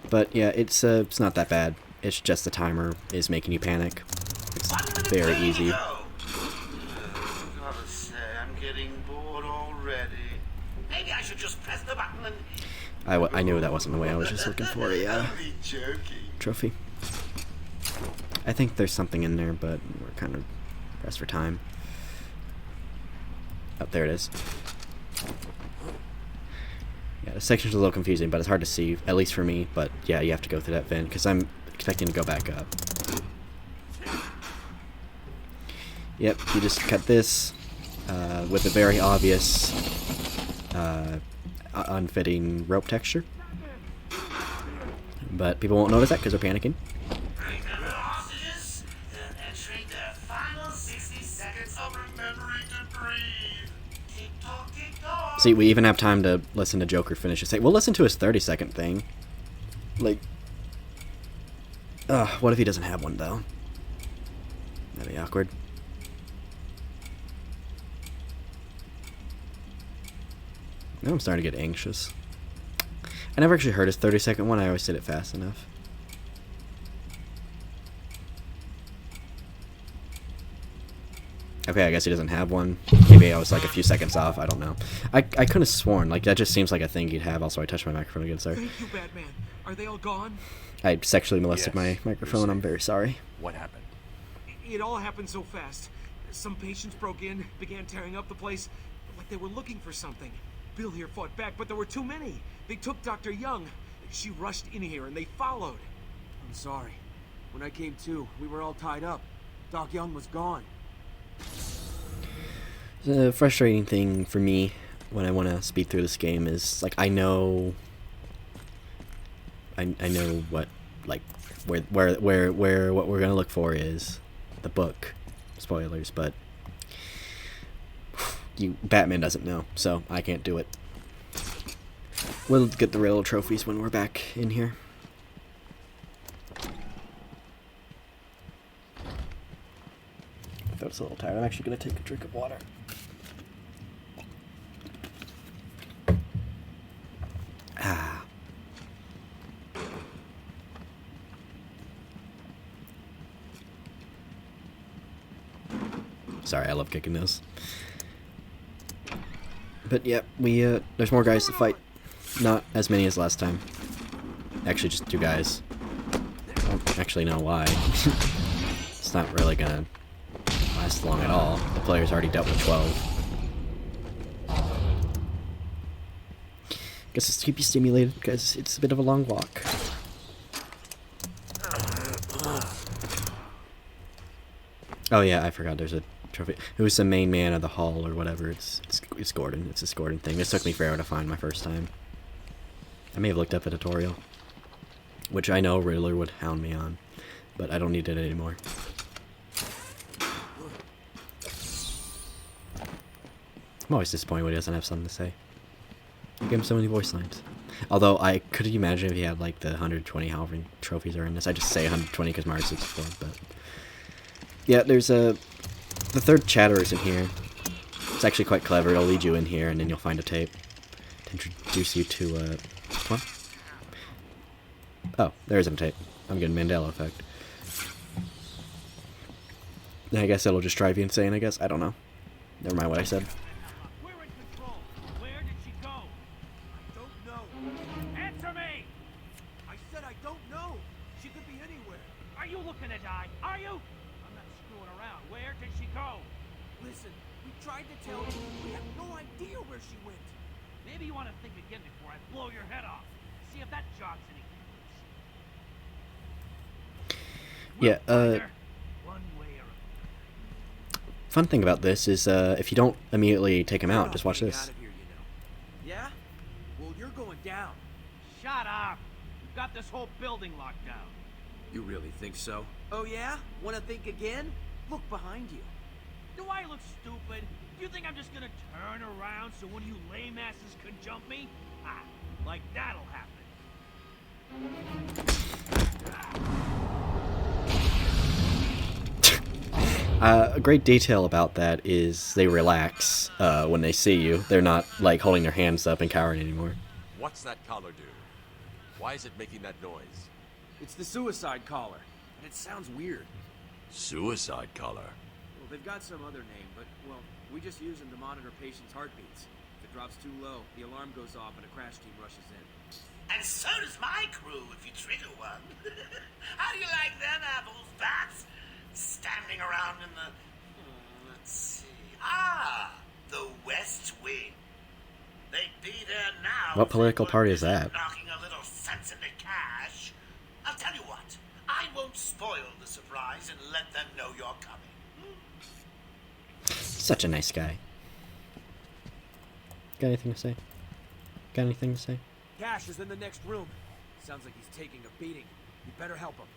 A: But yeah, it's not that bad. It's just the timer is making you panic. It's very easy.
D: Gotta say, I'm getting bored already. Maybe I should just press the button and...
A: I knew that wasn't the way. I was just looking for a trophy. I think there's something in there, but we're kind of pressed for time. Oh, there it is. Yeah, the section's a little confusing, but it's hard to see, at least for me. But yeah, you have to go through that vent, because I'm expecting to go back up. Yep, you just cut this with a very obvious unfitting rope texture. But people won't notice that because they're panicking. See, we even have time to listen to Joker finish his thing. We'll listen to his 30-second thing. Like, what if he doesn't have one, though? That'd be awkward. Now I'm starting to get anxious. I never actually heard his 30-second one. I always did it fast enough. Okay, I guess he doesn't have one. Maybe I was like a few seconds off. I don't know. I couldn't have sworn. Like, that just seems like a thing you'd have. Also, I touched my microphone again, sorry.
M: Thank you, Batman. Are they all gone?
A: I sexually molested my microphone. I'm very sorry.
H: What happened?
M: It all happened so fast. Some patients broke in, began tearing up the place, like they were looking for something. Bill here fought back, but there were too many. They took Dr. Young. She rushed in here, and they followed.
N: I'm sorry. When I came to, we were all tied up. Doc Young was gone.
A: The frustrating thing for me when I want to speed through this game is like I know what like where what we're gonna look for is the book. Spoilers, but Batman doesn't know, so I can't do it. We'll get the real trophies when we're back in here. I thought it's a little tired. I'm actually gonna take a drink of water. Ah. Sorry, I love kicking those. But yeah, there's more guys to fight. Not as many as last time. Actually, just 2 guys. I don't actually know why. It's not really gonna last long at all. The player's already dealt with 12. Guess it's to keep you stimulated, because it's a bit of a long walk. Oh yeah, I forgot there's a trophy. Who's the main man of the hall or whatever? It's Gordon. It's this Gordon thing. This took me forever to find my first time. I may have looked up a tutorial, which I know Riddler would hound me on, but I don't need it anymore. I'm always disappointed when he doesn't have something to say. I give him so many voice lines. Although, could you imagine if he had like the 120 however many trophies are in this? I just say 120 because Mario 64, but... Yeah, there's the 3rd chatter is in here. It's actually quite clever. It'll lead you in here, and then you'll find a tape to introduce you to, come on. Oh, there isn't a tape. I'm getting Mandela effect. I guess it'll just drive you insane, I guess. I don't know. Never mind what I said.
M: We're in control. Where did she go? I don't know. Answer me! I said I don't know. She could be anywhere. Are you looking to die? Are you? I'm not screwing around. Where did she go? Listen, we tried to tell you. We have no idea where she went. Maybe you want to think again before I blow your head off. See if that jogs any clues.
A: Yeah, fun thing about this is if you don't immediately take him out, just watch this.
M: Yeah? Well, you're going down. Shut up! We've got this whole building locked down.
N: You really think so? Oh yeah? Wanna think again? Look behind you.
M: Do I look stupid? Do you think I'm just gonna turn around so one of you lame asses can jump me? Ah, like that'll happen.
A: A great detail about that is they relax when they see you. They're not like holding their hands up and cowering anymore.
F: What's that collar do? Why is it making that noise?
N: It's the suicide collar, and it sounds weird.
F: Suicide collar?
N: Well, they've got some other name, but, well, we just use them to monitor patients' heartbeats. If it drops too low, the alarm goes off and a crash team rushes in.
D: And so does my crew if you trigger one. How do you like them apples, bats? Standing around in the... let's see... the West Wing. They'd be there now...
A: What political party is that?
D: ...knocking a little sense into cash. I'll tell you what. I won't spoil the surprise and let them know you're coming.
A: Such a nice guy. Got anything to say? Got anything to say?
N: Cash is in the next room. Sounds like he's taking a beating. You better help him.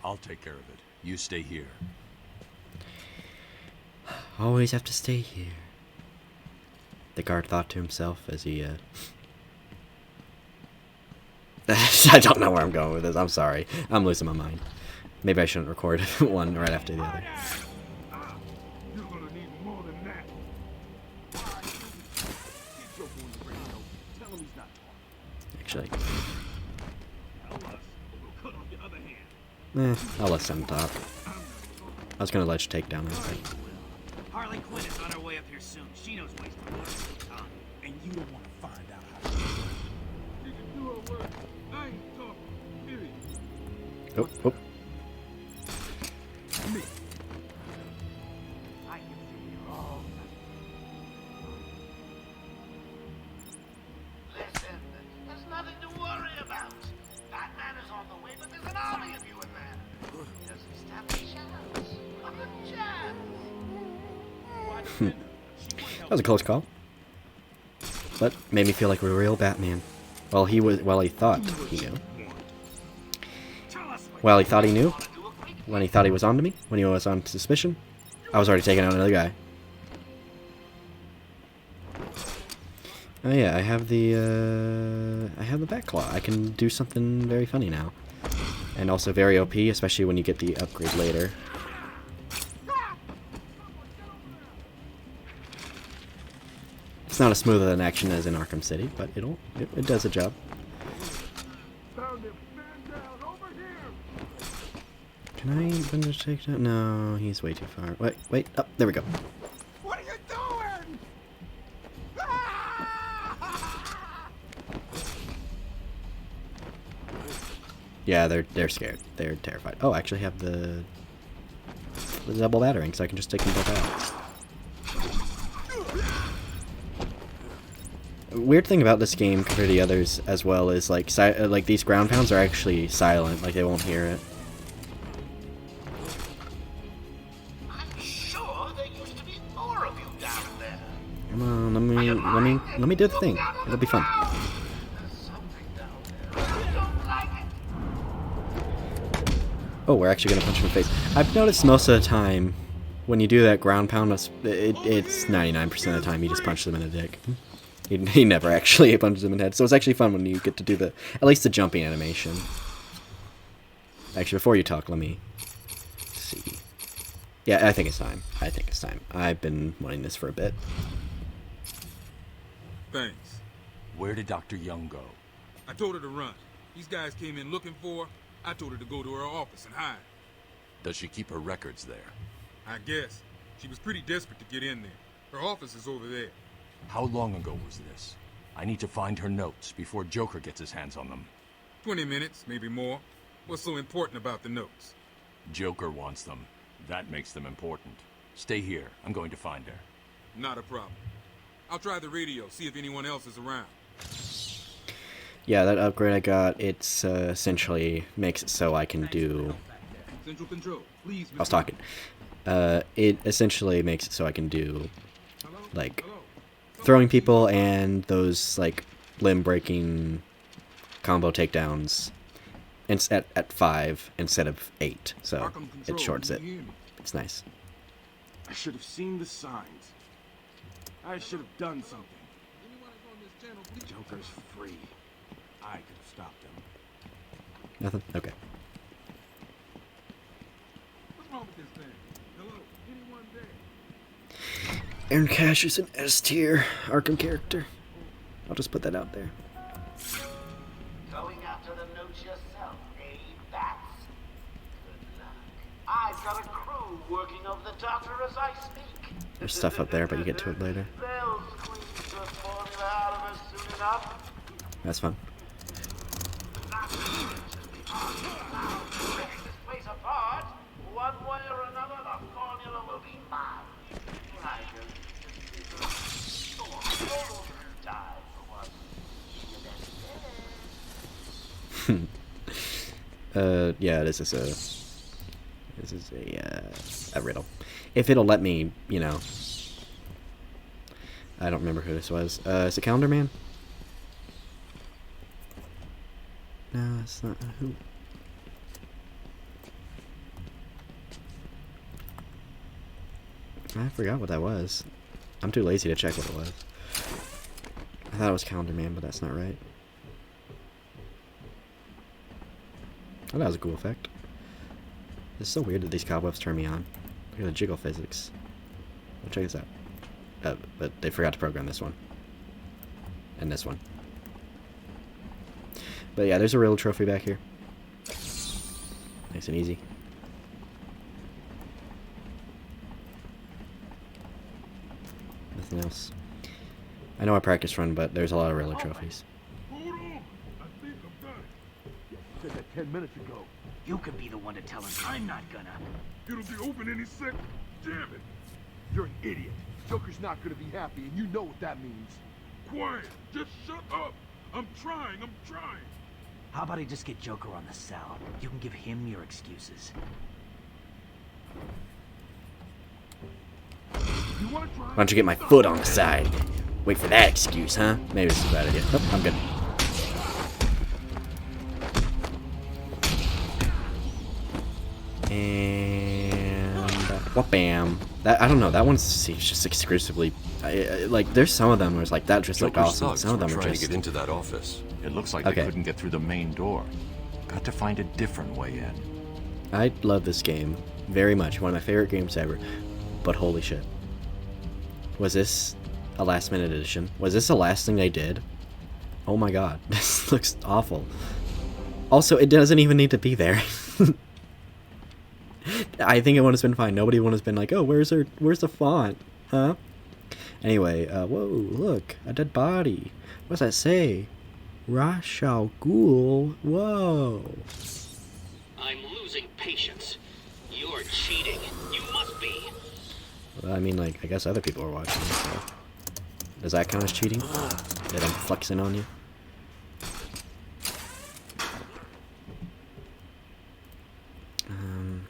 F: I'll take care of it. You stay here.
A: Always have to stay here. The guard thought to himself as he, I don't know where I'm going with this. I'm sorry. I'm losing my mind. Maybe I shouldn't record one right after the other.
K: You're gonna need more than that. Get Joker on the radio. Tell him he's not talking.
A: Actually,
K: Tell us, or we'll cut off your other hand.
A: I'll let them talk. I was gonna let you take down anything.
M: Harley Quinn is on her way up here soon. She knows ways to work the tongue.
K: And you don't want to find out how to do it. You can do her work. I ain't talking. Period.
A: Oh, oh.
K: Me.
M: I can see you all.
D: Listen, there's nothing to worry about. Batman is on the way, but there's an army of you in there. Just stand a chance. A chance.
M: Watch it.
A: That was a close call. But made me feel like a real Batman. Well, he thought he knew. Well, he thought he knew. When he thought he was on to me. When he was on suspicion. I was already taking out another guy. Oh yeah, I have the bat claw. I can do something very funny now. And also very OP, especially when you get the upgrade later. It's not as smooth an action as in Arkham City, but it does a job. Can I even take that? No, he's way too far. Wait, oh, there we go.
D: What are you doing?
A: Yeah, they're scared. They're terrified. Oh, I actually have the double battering, so I can just take them both out. Weird thing about this game compared to the others as well is like these ground pounds are actually silent, like they won't hear it.
D: I'm sure there used to be more of you down there.
A: Come on, let me do the thing. It'll be fun. Oh, we're actually gonna punch him in the face. I've noticed most of the time when you do that ground pound, it's 99% of the time you just punch them in the dick. He never actually punches them in the head, so it's actually fun when you get to do at least the jumping animation. Actually, before you talk, let me see. Yeah, I think it's time. I've been wanting this for a bit.
K: Thanks.
H: Where did Dr. Young go?
K: I told her to run. These guys came in looking for her. I told her to go to her office and hide.
F: Does she keep her records there?
K: I guess. She was pretty desperate to get in there. Her office is over there.
H: How long ago was this? I need to find her notes before Joker gets his hands on them.
K: 20 minutes, maybe more. What's so important about the notes?
H: Joker wants them. That makes them important. Stay here. I'm going to find her.
K: Not a problem. I'll try the radio, see if anyone else is around.
A: Yeah, that upgrade I got, it's essentially makes it so I can do...
K: Central Control, please.
A: I was talking. It essentially makes it so I can do, like, throwing people and those, like, limb-breaking combo takedowns at 5 instead of 8, so it shorts it. It's nice.
I: I should have seen the signs. I should have done something. Joker's free. I could have stopped him.
A: Nothing? Okay.
K: What's wrong with this thing? Hello? Anyone there?
A: Aaron Cash is an S tier Arkham character. I'll just put that out there.
D: Going after the notes yourself, eh, Bats? Good luck. I've got a crew working on the doctor as I speak.
A: There's stuff up there, but you get to it later.
D: They'll squeeze the formula out of us soon enough.
A: That's fun.
D: Break this place apart, one way or another, the formula will be mine. I don't die for once.
A: Yeah, this is a riddle. If it'll let me, you know. I don't remember who this was. Is it Calendar Man? No, it's not. Who? I forgot what that was. I'm too lazy to check what it was. I thought it was Calendar Man, but that's not right. Oh, that was a cool effect. It's so weird that these cobwebs turn me on. Look at the jiggle physics. Well, check this out. But they forgot to program this one. And this one. But yeah, there's a real trophy back here. Nice and easy. Nothing else. I know I practice run, but there's a lot of real trophies.
I: Hold on! I think I'm done. You said that 10 minutes ago.
N: You could be the one to tell him I'm not gonna.
I: It'll be open any second. Damn it! You're an idiot. Joker's not gonna be happy, and you know what that means. Quiet! Just shut up! I'm trying!
N: How about I just get Joker on the cell? You can give him your excuses.
A: Why don't you get my foot on the side? Wait for that excuse, huh? Maybe this is a bad idea. Nope, I'm good. And whoop-bam. That, I don't know. That one's just exclusively like. There's some of them where it's like that just looked
F: Joker's
A: awesome.
F: thugs
A: Some of them
F: were
A: are
F: trying
A: just.
F: to get into that office.
H: It looks like
A: Okay.
H: they couldn't get through the main door. Got to find a different way in.
A: I love this game very much. One of my favorite games ever. But holy shit. Was this a last minute edition? Was this the last thing they did? Oh my god. This looks awful. Also, it doesn't even need to be there. I think it would have been fine. Nobody would have been like, oh, where's the font? Huh? Anyway, whoa, look. A dead body. What's that say? Ra's al Ghul. Whoa.
B: I'm losing patience. You're cheating. You must be.
A: Well, I mean, like, I guess other people are watching, so. Does that count as cheating? That I'm flexing on you?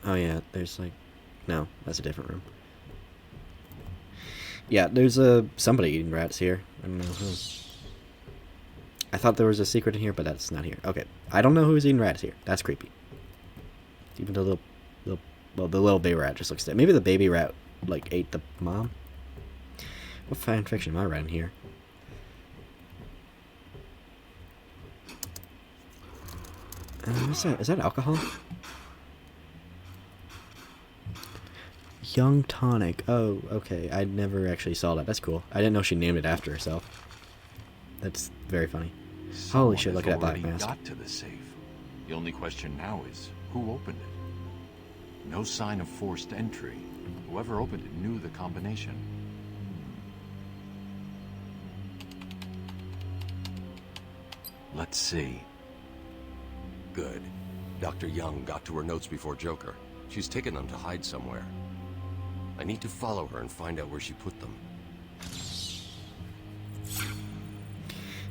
A: Oh yeah, there's like... No, that's a different room. Yeah, there's somebody eating rats here. I don't know who. I thought there was a secret in here, but that's not here. Okay, I don't know who's eating rats here. That's creepy. Even the the little baby rat just looks dead. Maybe the baby rat, like, ate the mom? What fan fiction am I writing here? What's that? Is that alcohol? Young tonic. Oh, okay. I never actually saw that. That's cool. I didn't know she named it after herself. That's very funny. Holy shit, look at that black mask.
H: Got to the safe. The only question now is, who opened it? No sign of forced entry. Whoever opened it knew the combination. Let's see.
F: Good. Dr. Young got to her notes before Joker. She's taken them to hide somewhere. I need to follow her and find out where she put them.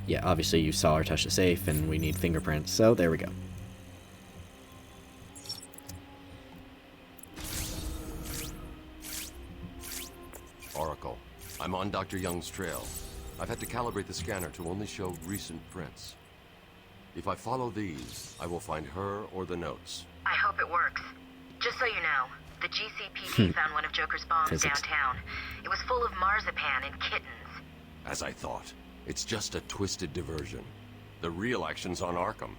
A: Yeah, obviously you saw her touch the safe, and we need fingerprints, so there we go.
F: Oracle, I'm on Dr. Young's trail. I've had to calibrate the scanner to only show recent prints. If I follow these, I will find her or the notes.
E: I hope it works. Just so you know, the GCPD found one of Joker's bombs downtown. It was full of marzipan and kittens.
F: As I thought, it's just a twisted diversion. The real action's on Arkham.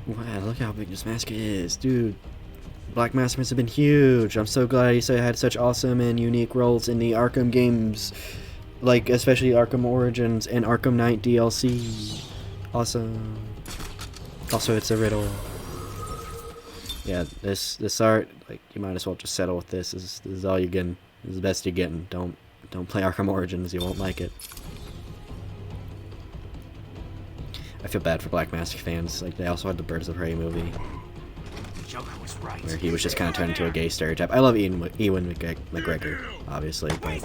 A: Wow, look how big this mask is, dude. Black Mask must have been huge. I'm so glad he had such awesome and unique roles in the Arkham games. Like, especially Arkham Origins and Arkham Knight DLC. Awesome. Also, it's a riddle. Yeah, this art, like, you might as well just settle with this. This is all you're getting. This is the best you're getting. Don't play Arkham Origins. You won't like it. I feel bad for Black Mask fans. Like, they also had the Birds of Prey movie,
N: Joker was right.
A: where he was just kind of turned into a gay stereotype. I love Ewan McGregor, obviously, but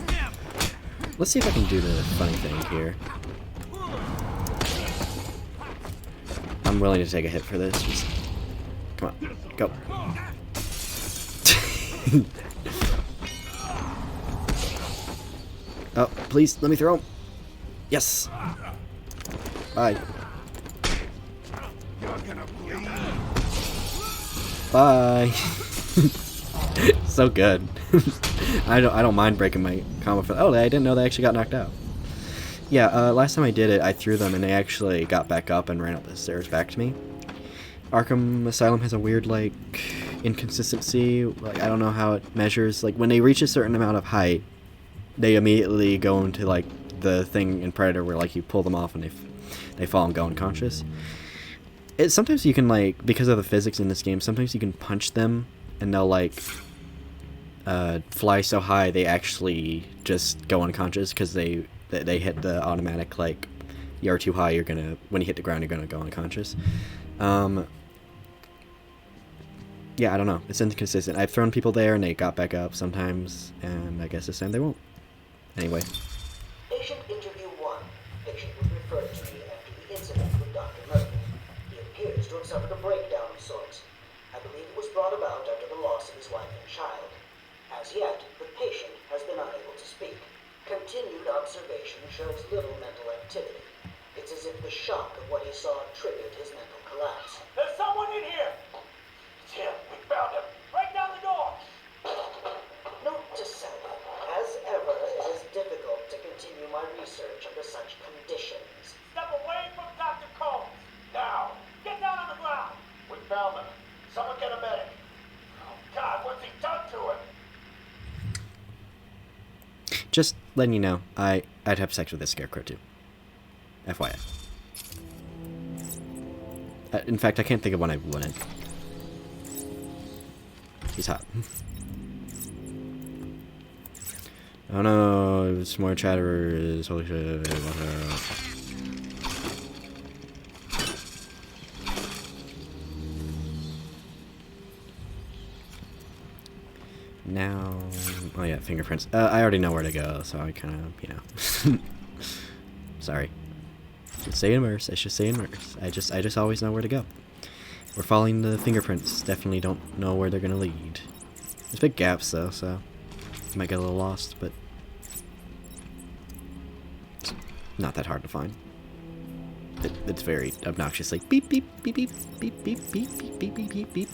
A: let's see if I can do the funny thing here. I'm willing to take a hit for this. Just come on, go. Oh, please let me throw him. Yes. Bye. Bye. So good. I don't mind breaking my combo for. Oh, I didn't know they actually got knocked out. Yeah, last time I did it, I threw them and they actually got back up and ran up the stairs back to me. Arkham Asylum has a weird, like, inconsistency. Like, I don't know how it measures. Like, when they reach a certain amount of height, they immediately go into, like, the thing in Predator where, like, you pull them off and they fall and go unconscious. Sometimes you can, like, because of the physics in this game, sometimes you can punch them and they'll, like, fly so high they actually just go unconscious because they hit the automatic, like, you're too high, when you hit the ground, you're gonna go unconscious. Yeah, I don't know. It's inconsistent. I've thrown people there and they got back up sometimes, and I guess this time they won't. Anyway.
O: Patient interview 1. Patient was referred to me after the incident with Dr. Merton. He appears to have suffered a breakdown of sorts. I believe it was brought about after the loss of his wife and child. As yet, the patient has been continued observation shows little mental activity. It's as if the shock of what he saw triggered his mental collapse.
L: There's someone in here! It's him. We found him. Break down the door!
O: Note to self, as ever, it is difficult to continue my research under such conditions.
L: Step away from Dr. Combs! Now! Get down on the ground! We found him. Someone get a medic. Oh, God, what's he done to him?
A: Just letting you know, I'd have sex with this Scarecrow too. FYI. In fact, I can't think of one I wouldn't. He's hot. Oh no, it's more chatterers. Holy shit. Now, oh yeah, fingerprints. I already know where to go, so I kind of, you know. Sorry. I should say immerse. I should say immerse. I just always know where to go. We're following the fingerprints. Definitely don't know where they're gonna lead. There's big gaps though, so you might get a little lost, but it's not that hard to find. It's very obnoxiously beep beep beep beep beep beep beep beep beep beep beep beep.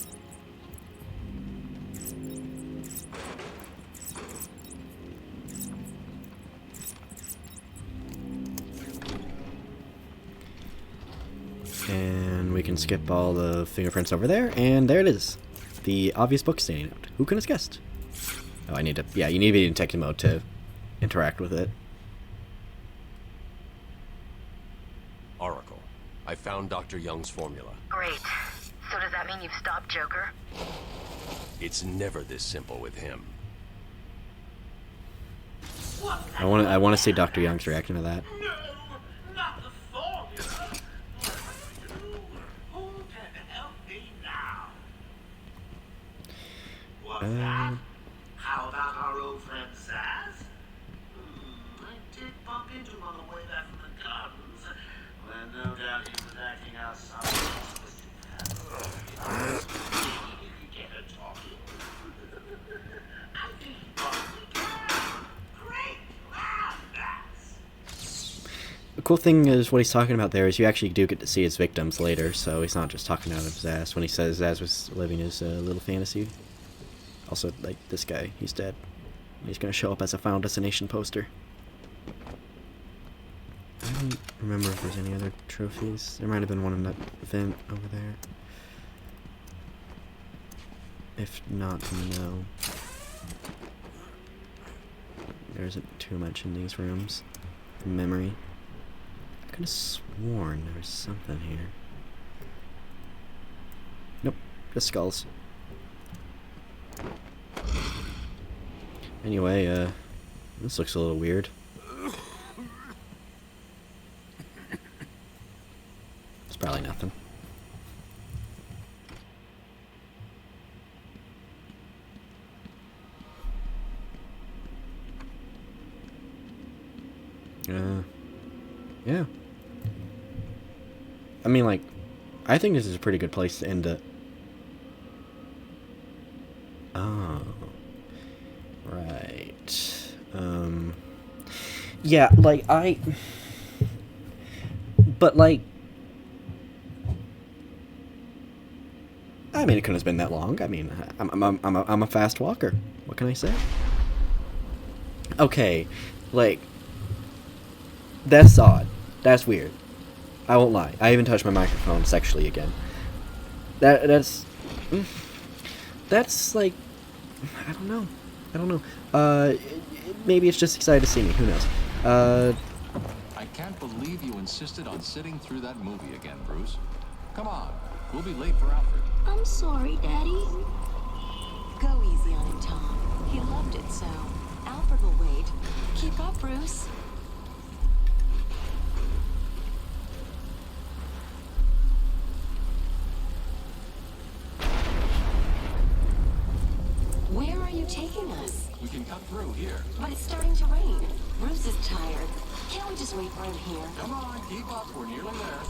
A: And we can skip all the fingerprints over there, and there it is. The obvious book standing out. Who could have guessed? Oh, I need to... Yeah, you need to be in detective mode to interact with it.
F: Oracle, I found Dr. Young's formula.
E: Great. So does that mean you've stopped Joker?
F: It's never this simple with him.
A: I want to see Dr. Young's reaction to that.
D: Not the formula. Who can help me now? What's that? How about our old friend Zaz? I did bump into him on the way back from the gardens. Well, no doubt he was acting out some you could get her talking. I think he possibly can. Great plan, Max.
A: The cool thing is what he's talking about there is you actually do get to see his victims later, so he's not just talking out of his ass when he says Zaz was living his little fantasy. Also, like, this guy, he's dead. He's gonna show up as a Final Destination poster. I don't remember if there's any other trophies. There might have been one in that event over there. If not, no. There isn't too much in these rooms. From memory. I could have sworn there was something here. Nope, just skulls. Anyway, this looks a little weird. It's probably nothing. Yeah. I mean, like, I think this is a pretty good place to end it. Oh. Right. Yeah, like, but, like, I mean, it couldn't have been that long. I mean, I'm a fast walker. What can I say? Okay, like, that's odd. That's weird. I won't lie. I even touched my microphone sexually again. That's like, I don't know. Maybe it's just excited to see me. Who knows?
H: I can't believe you insisted on sitting through that movie again, Bruce. Come on, we'll be late for Alfred.
P: I'm sorry, Daddy. Go easy on him, Tom. He loved it so. Alfred will wait. Keep up, Bruce. Where are you taking us?
H: We can cut through here.
P: But it's starting to rain. Bruce is tired. Can't we just wait for him here?
H: Come on, keep up. We're nearly there.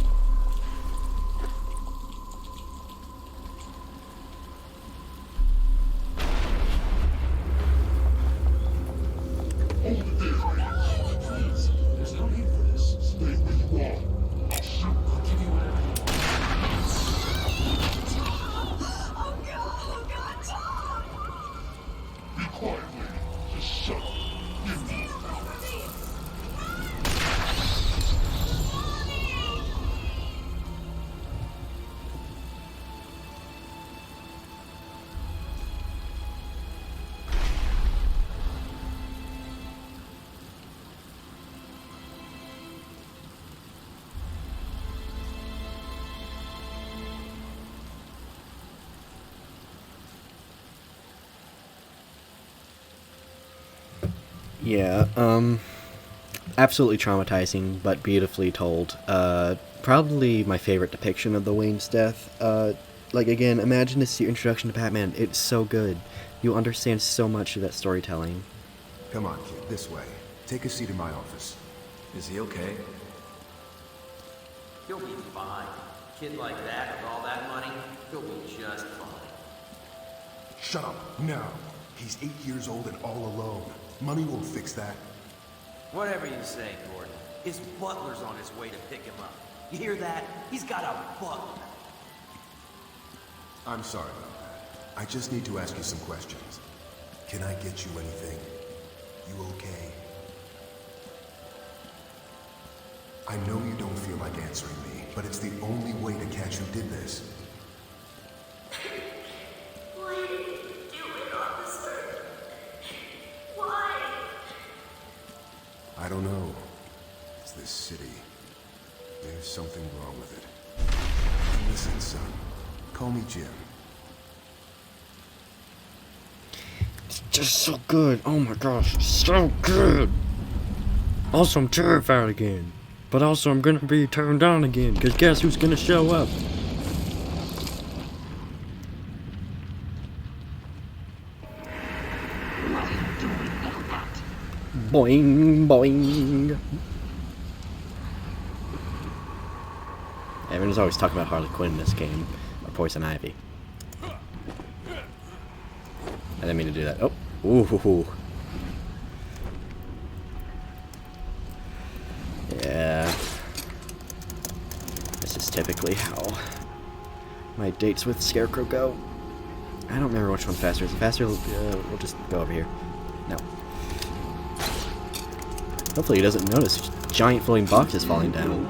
A: Yeah, absolutely traumatizing, but beautifully told. Probably my favorite depiction of the Wayne's death. Like, again, imagine this is your introduction to Batman. It's so good. You understand so much of that storytelling.
Q: Come on, kid, this way. Take a seat in my office.
H: Is he okay?
N: He'll be fine. Kid like that with all that money, he'll be just fine.
Q: Shut up, now. He's 8 years old and all alone. Money won't fix that.
N: Whatever you say, Gordon. His butler's on his way to pick him up. You hear that? He's got a butler.
Q: I'm sorry about that. I just need to ask you some questions. Can I get you anything? You okay? I know you don't feel like answering me, but it's the only way to catch who did this.
R: Why did you do it, officer? Why?
Q: I don't know. It's this city. There's something wrong with it. Listen, son. Call me Jim.
A: It's just so good. Oh my gosh, it's so good. Also, I'm terrified again. But also, I'm gonna be turned on again, because guess who's gonna show up? Boing, boing. Everyone's always talking about Harley Quinn in this game, or Poison Ivy. I didn't mean to do that. Oh, ooh. Yeah. This is typically how my dates with Scarecrow go. I don't remember which one's faster. Is it faster? We'll just go over here. No. Hopefully he doesn't notice giant floating boxes falling down.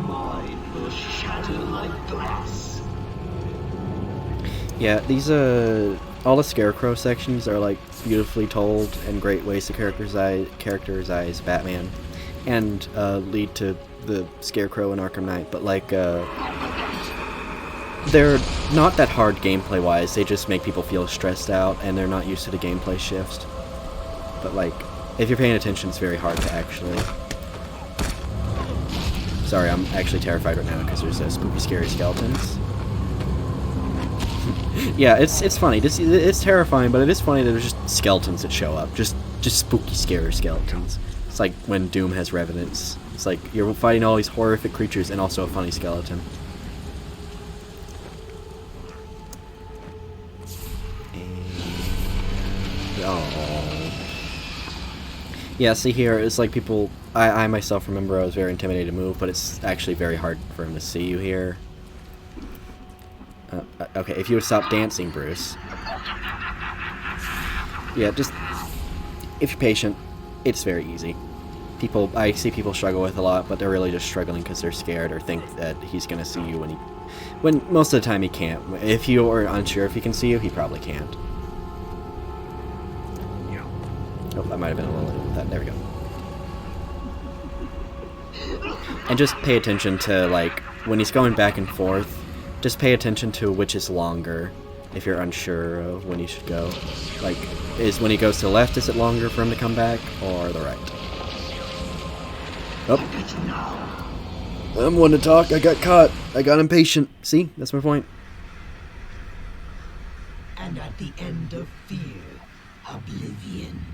A: Yeah, these all the Scarecrow sections are like beautifully told and great ways to characterize Batman, and lead to the Scarecrow in Arkham Knight. But like, they're not that hard gameplay wise. They just make people feel stressed out, and they're not used to the gameplay shift. But like, if you're paying attention, it's very hard to actually. Sorry, I'm actually terrified right now because there's spooky, scary skeletons. Yeah, it's funny. It's terrifying, but it is funny that there's just skeletons that show up. Just spooky, scary skeletons. It's like when Doom has Revenants. It's like you're fighting all these horrific creatures and also a funny skeleton. Oh. Yeah, see here, it's like people... I myself remember I was very intimidated to move, but it's actually very hard for him to see you here. Okay, if you would stop dancing, Bruce. Yeah, just... If you're patient, it's very easy. I see people struggle with a lot, but they're really just struggling because they're scared or think that he's going to see you when most of the time he can't. If you are unsure if he can see you, he probably can't. Oh, I might have been a little late with that. There we go. And just pay attention to, like, when he's going back and forth, just pay attention to which is longer if you're unsure of when he should go. Like, is when he goes to the left, is it longer for him to come back, or the right? Oh. I'm one to talk. I got caught. I got impatient. See? That's my point.
R: And at the end of fear, oblivion.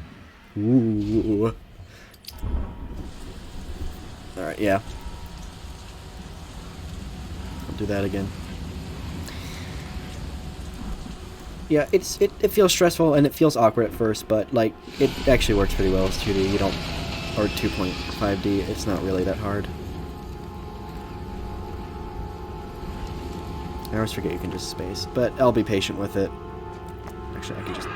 A: Ooh. Alright, yeah. I'll do that again. Yeah, it feels stressful and it feels awkward at first, but like it actually works pretty well as 2D. You don't, or 2.5D. It's not really that hard. I always forget you can just space, but I'll be patient with it. Actually, I can just.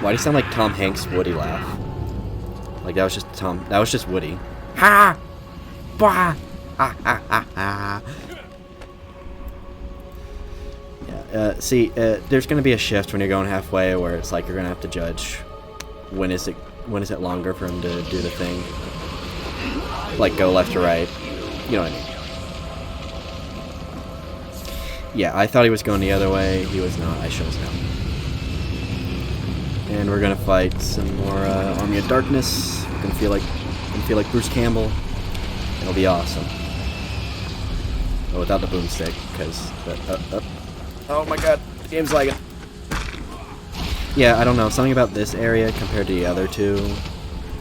A: Why do you sound like Tom Hanks' Woody laugh? Like that was just Tom. That was just Woody. Ha! Bah! Ha ha ha ha! Yeah. See, there's gonna be a shift when you're going halfway, where it's like you're gonna have to judge when is it longer for him to do the thing, like go left or right. You know what I mean? Yeah, I thought he was going the other way. He was not. I chose him. And we're gonna fight some more Army of Darkness. Gonna feel like Bruce Campbell. It'll be awesome. But without the boomstick, because oh my god, the game's lagging. Yeah, I don't know, something about this area compared to the other two.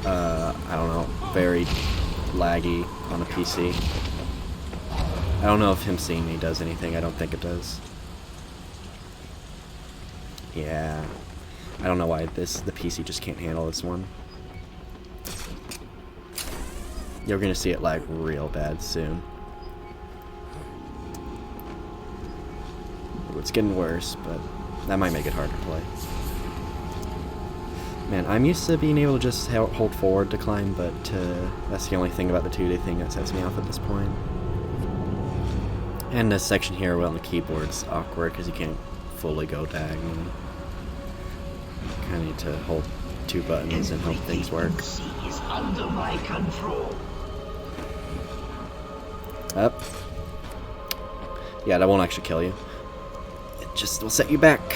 A: I don't know, very laggy on a PC. I don't know if him seeing me does anything. I don't think it does. Yeah. I don't know why the PC just can't handle this one. You're gonna see it lag real bad soon. Ooh, it's getting worse, but that might make it hard to play. Man, I'm used to being able to just hold forward to climb, but that's the only thing about the 2D thing that sets me off at this point. And this section here on the keyboard's awkward because you can't fully go diagonal. Kind of need to hold 2 buttons and hope things work.
R: Is under my control.
A: Up. Yeah, that won't actually kill you. It just will set you back.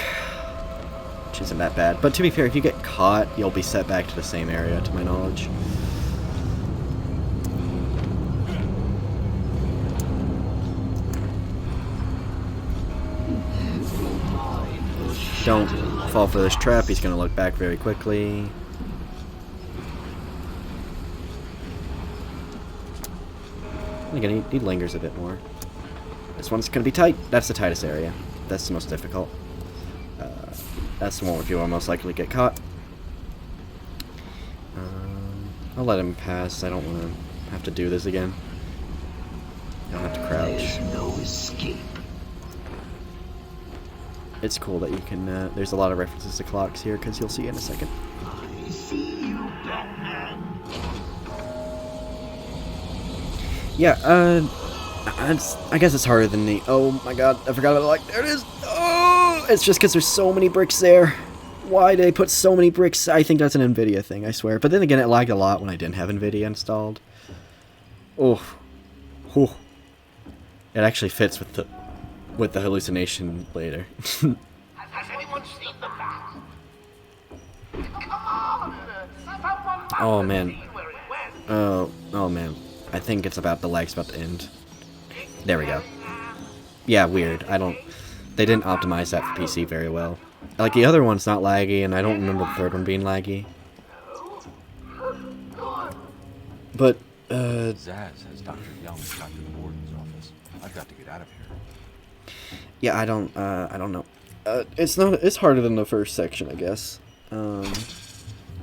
A: Which isn't that bad. But to be fair, if you get caught, you'll be set back to the same area, to my knowledge. Don't fall for this trap, he's going to look back very quickly. Again, he lingers a bit more. This one's going to be tight. That's the tightest area. That's the most difficult. That's the one where people are most likely to get caught. I'll let him pass. I don't want to have to do this again. I don't have to crouch.
R: There's no escape.
A: It's cool that you can, there's a lot of references to clocks here, because you'll see in a second.
R: I see you, Batman.
A: Yeah, I guess it's harder than the, oh my god, I forgot about the like, there it is! Oh! It's just because there's so many bricks there. Why did they put so many bricks? I think that's an NVIDIA thing, I swear. But then again, it lagged a lot when I didn't have NVIDIA installed. Oh. Whew. It actually fits with the hallucination later.
L: Has anyone seen the bat? Come on! Someone
A: Oh man.
L: where it went.
A: Oh man. I think it's about the lag's about to end. There we go. Yeah, weird. They didn't optimize that for PC very well. Like the other one's not laggy, and I don't remember the third one being laggy. But
H: Zaz has Dr. Young trapped in the warden's office. I've got to get out of here.
A: yeah, I don't know. It's harder than the first section, I guess.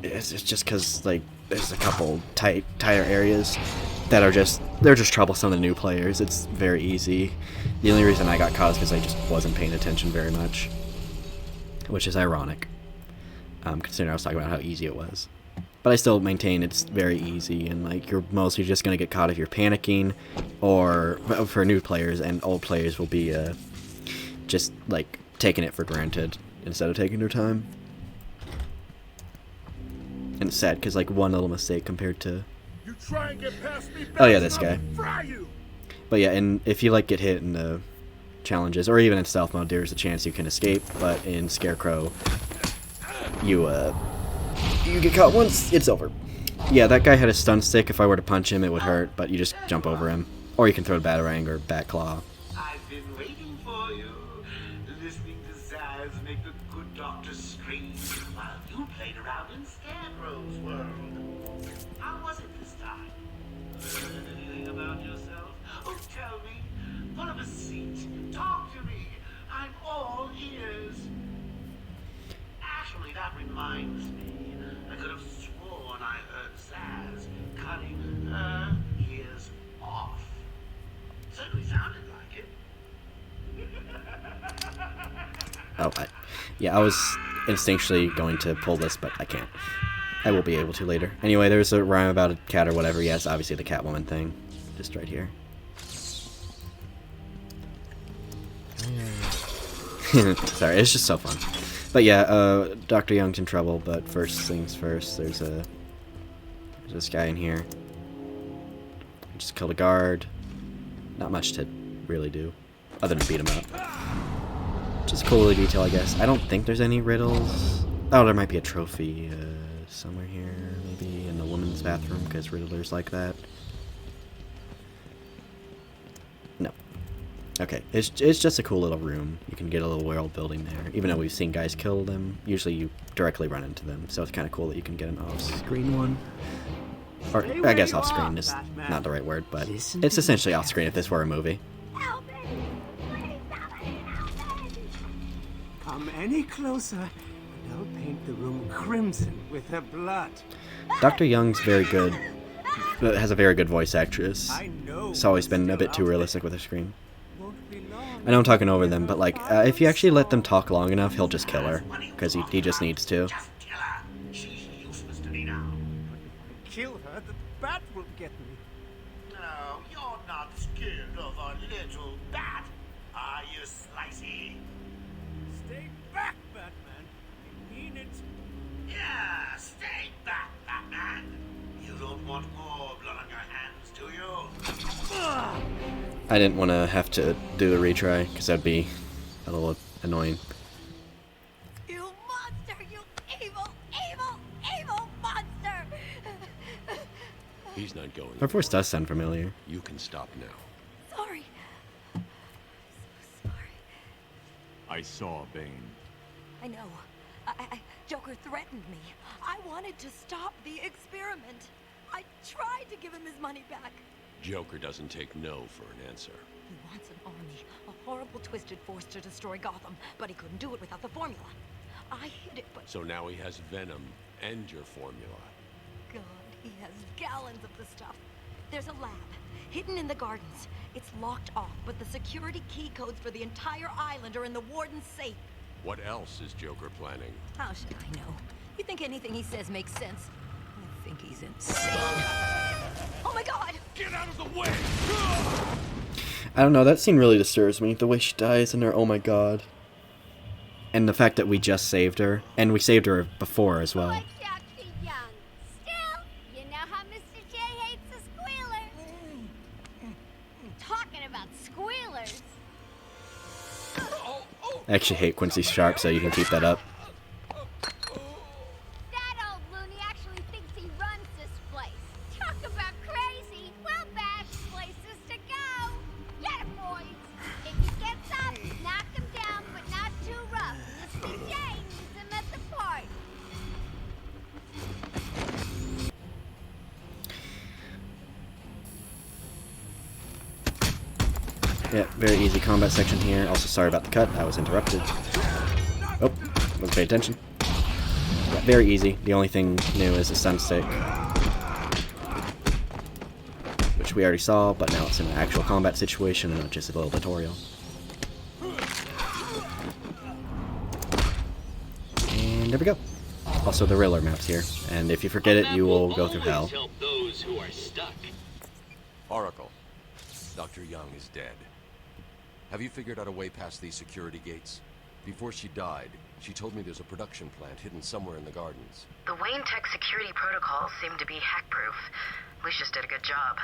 A: It's just because like there's a couple tighter areas that are they're just troublesome to new players. It's very easy. The only reason I got caught is because I just wasn't paying attention very much, which is ironic, considering I was talking about how easy it was. But I still maintain it's very easy, and like you're mostly just gonna get caught if you're panicking, or for new players, and old players will be just like taking it for granted instead of taking their time. And it's sad because like one little mistake compared to
I: You try and get past me,
A: oh yeah, this guy.
I: I'll fry you.
A: But yeah, and if you like get hit in the challenges or even in stealth mode, there's a chance you can escape. But in Scarecrow, you get caught once, it's over. Yeah, that guy had a stun stick. If I were to punch him, it would hurt, but you just jump over him, or you can throw Batarang or Bat Claw.
L: I've been waiting for you, listening to Zaz make the good doctor scream while you played around in Scarecrow's world. How was it this time? Learn anything about yourself? Oh, tell me. Pull up a seat. Talk to me. I'm all ears. Actually, that reminds me. I could have sworn I heard Zaz cutting her ears off. Certainly sounded like it.
A: Oh, yeah, I was instinctually going to pull this, but I can't. I will be able to later. Anyway, there's a rhyme about a cat or whatever. Yes, obviously the Catwoman thing. Just right here. Sorry, it's just so fun. But yeah, Dr. Young's in trouble, but first things first, there's this guy in here. Just killed a guard. Not much to really do, other than beat him up. Just a cool little detail, I guess. I don't think there's any riddles. Oh, there might be a trophy somewhere here, maybe in the women's bathroom, because Riddlers like that. No. Okay, it's just a cool little room. You can get a little world building there. Even though we've seen guys kill them, usually you directly run into them. So it's kind of cool that you can get an off-screen one. Or, I guess off-screen is not the right word, but it's essentially off-screen if this were a movie.
M: Come any closer, and I'll paint the room crimson with her blood.
A: Dr. Young's very good. Has a very good voice actress. It's always been a bit too realistic with her scream. I know I'm talking over them, but like, if you actually let them talk long enough, he'll just kill her. Because he just needs to.
M: Kill her, the bat will get me.
D: No, you're not scared of a little bat, are you, Slicey?
M: Stay back, Batman. I mean it.
D: Yeah, stay back, Batman. You don't want more blood on your hands, do you?
A: I didn't want to have to do the retry, because that'd be a little annoying.
C: You monster! You evil, evil, evil monster!
F: He's not going.
A: Her voice does sound familiar.
F: You can stop now.
C: Sorry. I'm so sorry.
H: I saw Bane.
C: I know. Joker threatened me. I wanted to stop the experiment. I tried to give him his money back.
F: Joker doesn't take no for an answer.
C: He wants an army, a horrible twisted force to destroy Gotham, but he couldn't do it without the formula. I hid it, but...
F: So now he has Venom and your formula.
C: God, he has gallons of the stuff. There's a lab, hidden in the gardens. It's locked off, but the security key codes for the entire island are in the warden's safe.
F: What else is Joker planning?
C: How should I know? You think anything he says makes sense? I think he's insane. Oh my god!
K: Get out of the way!
A: I don't know, that scene really disturbs me. The way she dies and her, oh my god. And the fact that we just saved her. And we saved her before as well.
S: Like Dr. Young. Still, you know how Mr. J hates a squealer. Talking about squealers.
A: I actually hate Quincy Sharp, so you can keep that up.
S: That old loony actually thinks he runs this place. Talk about crazy. Well, bad places to go. Get him, boys. If he gets up, knock him down, but not too rough. Mr. J needs him at the party.
A: Yeah, very easy combat section here. Also, sorry about the cut. I was interrupted. Oh, wasn't paying attention. Yeah, very easy. The only thing new is the stun stick, which we already saw, but now it's in an actual combat situation and not just a little tutorial. And there we go. Also, the Riddler map's here, and if you forget it, you will go through hell.
B: Help those who are stuck.
F: Oracle, Dr. Young is dead. Have you figured out a way past these security gates? Before she died, she told me there's a production plant hidden somewhere in the gardens.
E: The Wayne Tech security protocols seem to be hack-proof. Lucius did a good job.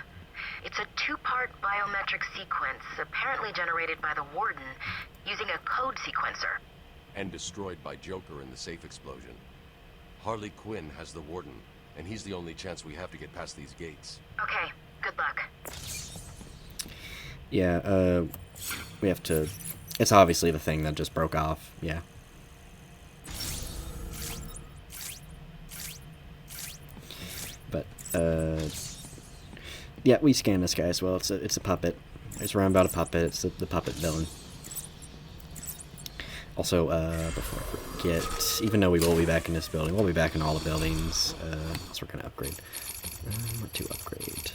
E: It's a two-part biometric sequence, apparently generated by the Warden, using a code sequencer.
F: And destroyed by Joker in the safe explosion. Harley Quinn has the Warden, and he's the only chance we have to get past these gates.
E: Okay, good luck.
A: Yeah, we have to... It's obviously the thing that just broke off, yeah. But, yeah, we scan this guy as well. It's a puppet. It's around about a puppet. It's the puppet villain. Also, before I forget, even though we will be back in this building, we'll be back in all the buildings, so we're gonna upgrade. What to upgrade?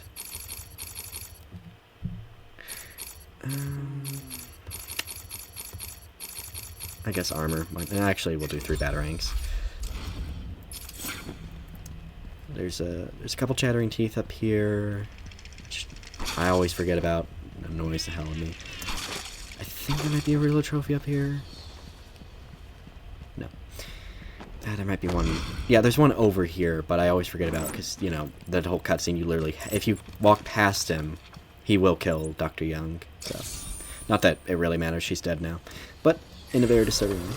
A: I guess armor. Actually, we'll do 3 batarangs. There's a couple chattering teeth up here, which I always forget about. It annoys the hell out of me. I think there might be a Riddler trophy up here. No. There might be one. Yeah, there's one over here, but I always forget about it because, you know, that whole cutscene, you literally, if you walk past him, he will kill Dr. Young. So, not that it really matters, she's dead now. But, in a very disturbing way.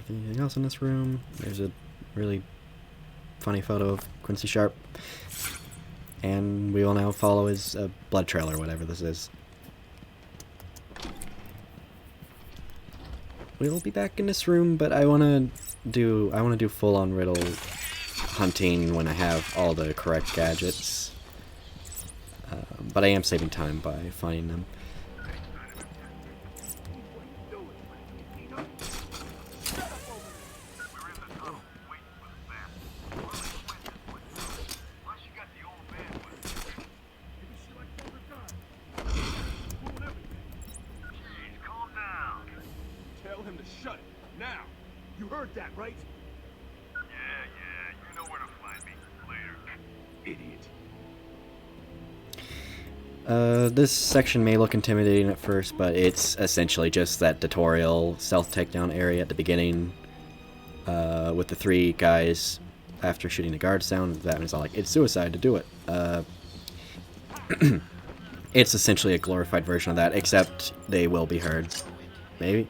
A: anything else in this room. There's a really funny photo of Quincy Sharp. And we will now follow his blood trail or whatever this is. We will be back in this room, but I wanna do full-on riddle hunting when I have all the correct gadgets. But I am saving time by finding them.
I: Tell him to shut it, now! You heard that, right?
K: Yeah, you know where to find me. Later. Idiot.
A: This section may look intimidating at first, but it's essentially just that tutorial stealth takedown area at the beginning, with the 3 guys after shooting the guards down. Batman's all like, it's suicide to do it. It's essentially a glorified version of that, except they will be heard. Maybe?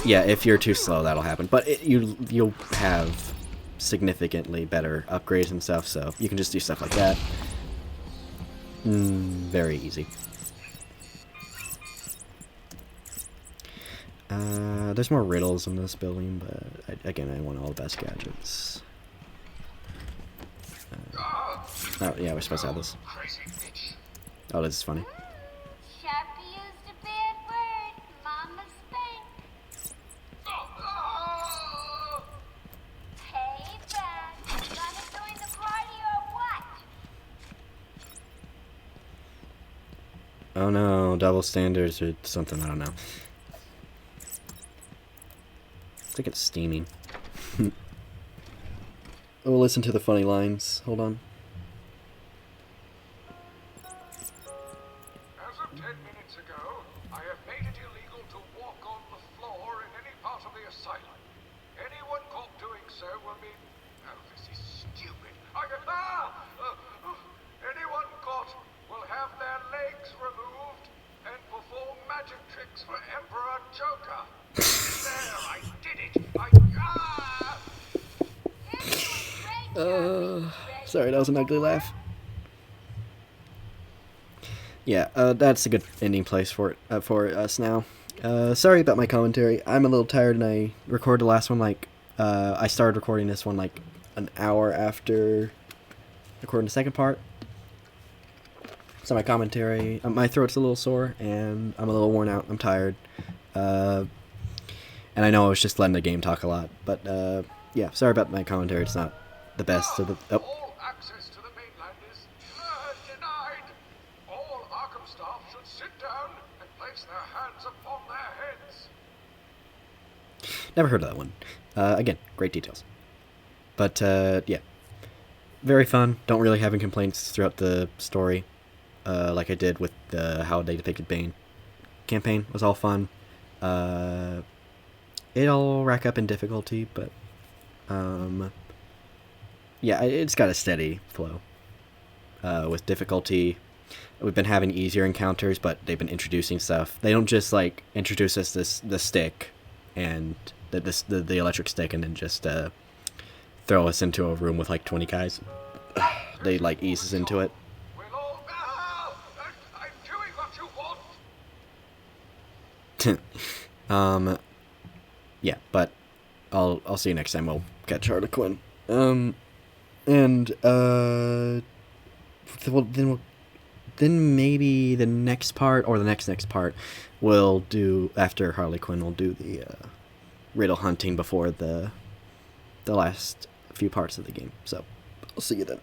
A: Yeah, if you're too slow, that'll happen. But you'll have significantly better upgrades and stuff, so you can just do stuff like that. Very easy. There's more riddles in this building, but again, I want all the best gadgets. Oh, yeah, we're supposed to have this. Oh, this is funny.
S: Sharpie used a bad word. Mama spanked. Hey, Beth. You gonna join the party or what?
A: Oh no, double standards or something, I don't know. I think it's steaming. We'll listen to the funny lines. Hold on.
G: As of 10 minutes ago, I have made it illegal to walk on the floor in any part of the asylum. Anyone caught doing so will be... Oh, this is stupid. Anyone caught will have their legs removed and perform magic tricks for Emperor Joker. There, I did it.
A: Sorry, that was an ugly laugh. Yeah, that's a good ending place for us now. Sorry about my commentary. I'm a little tired, and I recorded the last one I started recording this one like an hour after recording the second part. So my commentary, my throat's a little sore, and I'm a little worn out. I'm tired. And I know I was just letting the game talk a lot, but yeah, sorry about my commentary. It's not the best of the... Oh.
G: All access to the mainland is denied. All Arkham staff should sit down and place their hands upon their heads.
A: Never heard of that one. Again, great details. But, yeah. Very fun. Don't really have any complaints throughout the story. Like I did with how they depicted Bane. Campaign was all fun. It'll rack up in difficulty, but, yeah, it's got a steady flow. With difficulty, we've been having easier encounters, but they've been introducing stuff. They don't just, like, introduce us the stick and the electric stick and then just throw us into a room with, like, 20 guys. They, like, ease us into it. Yeah, but I'll see you next time. We'll catch Harley Quinn. Then maybe the next part or the next part we'll do after Harley Quinn. We'll do the riddle hunting before the last few parts of the game. So I'll see you then.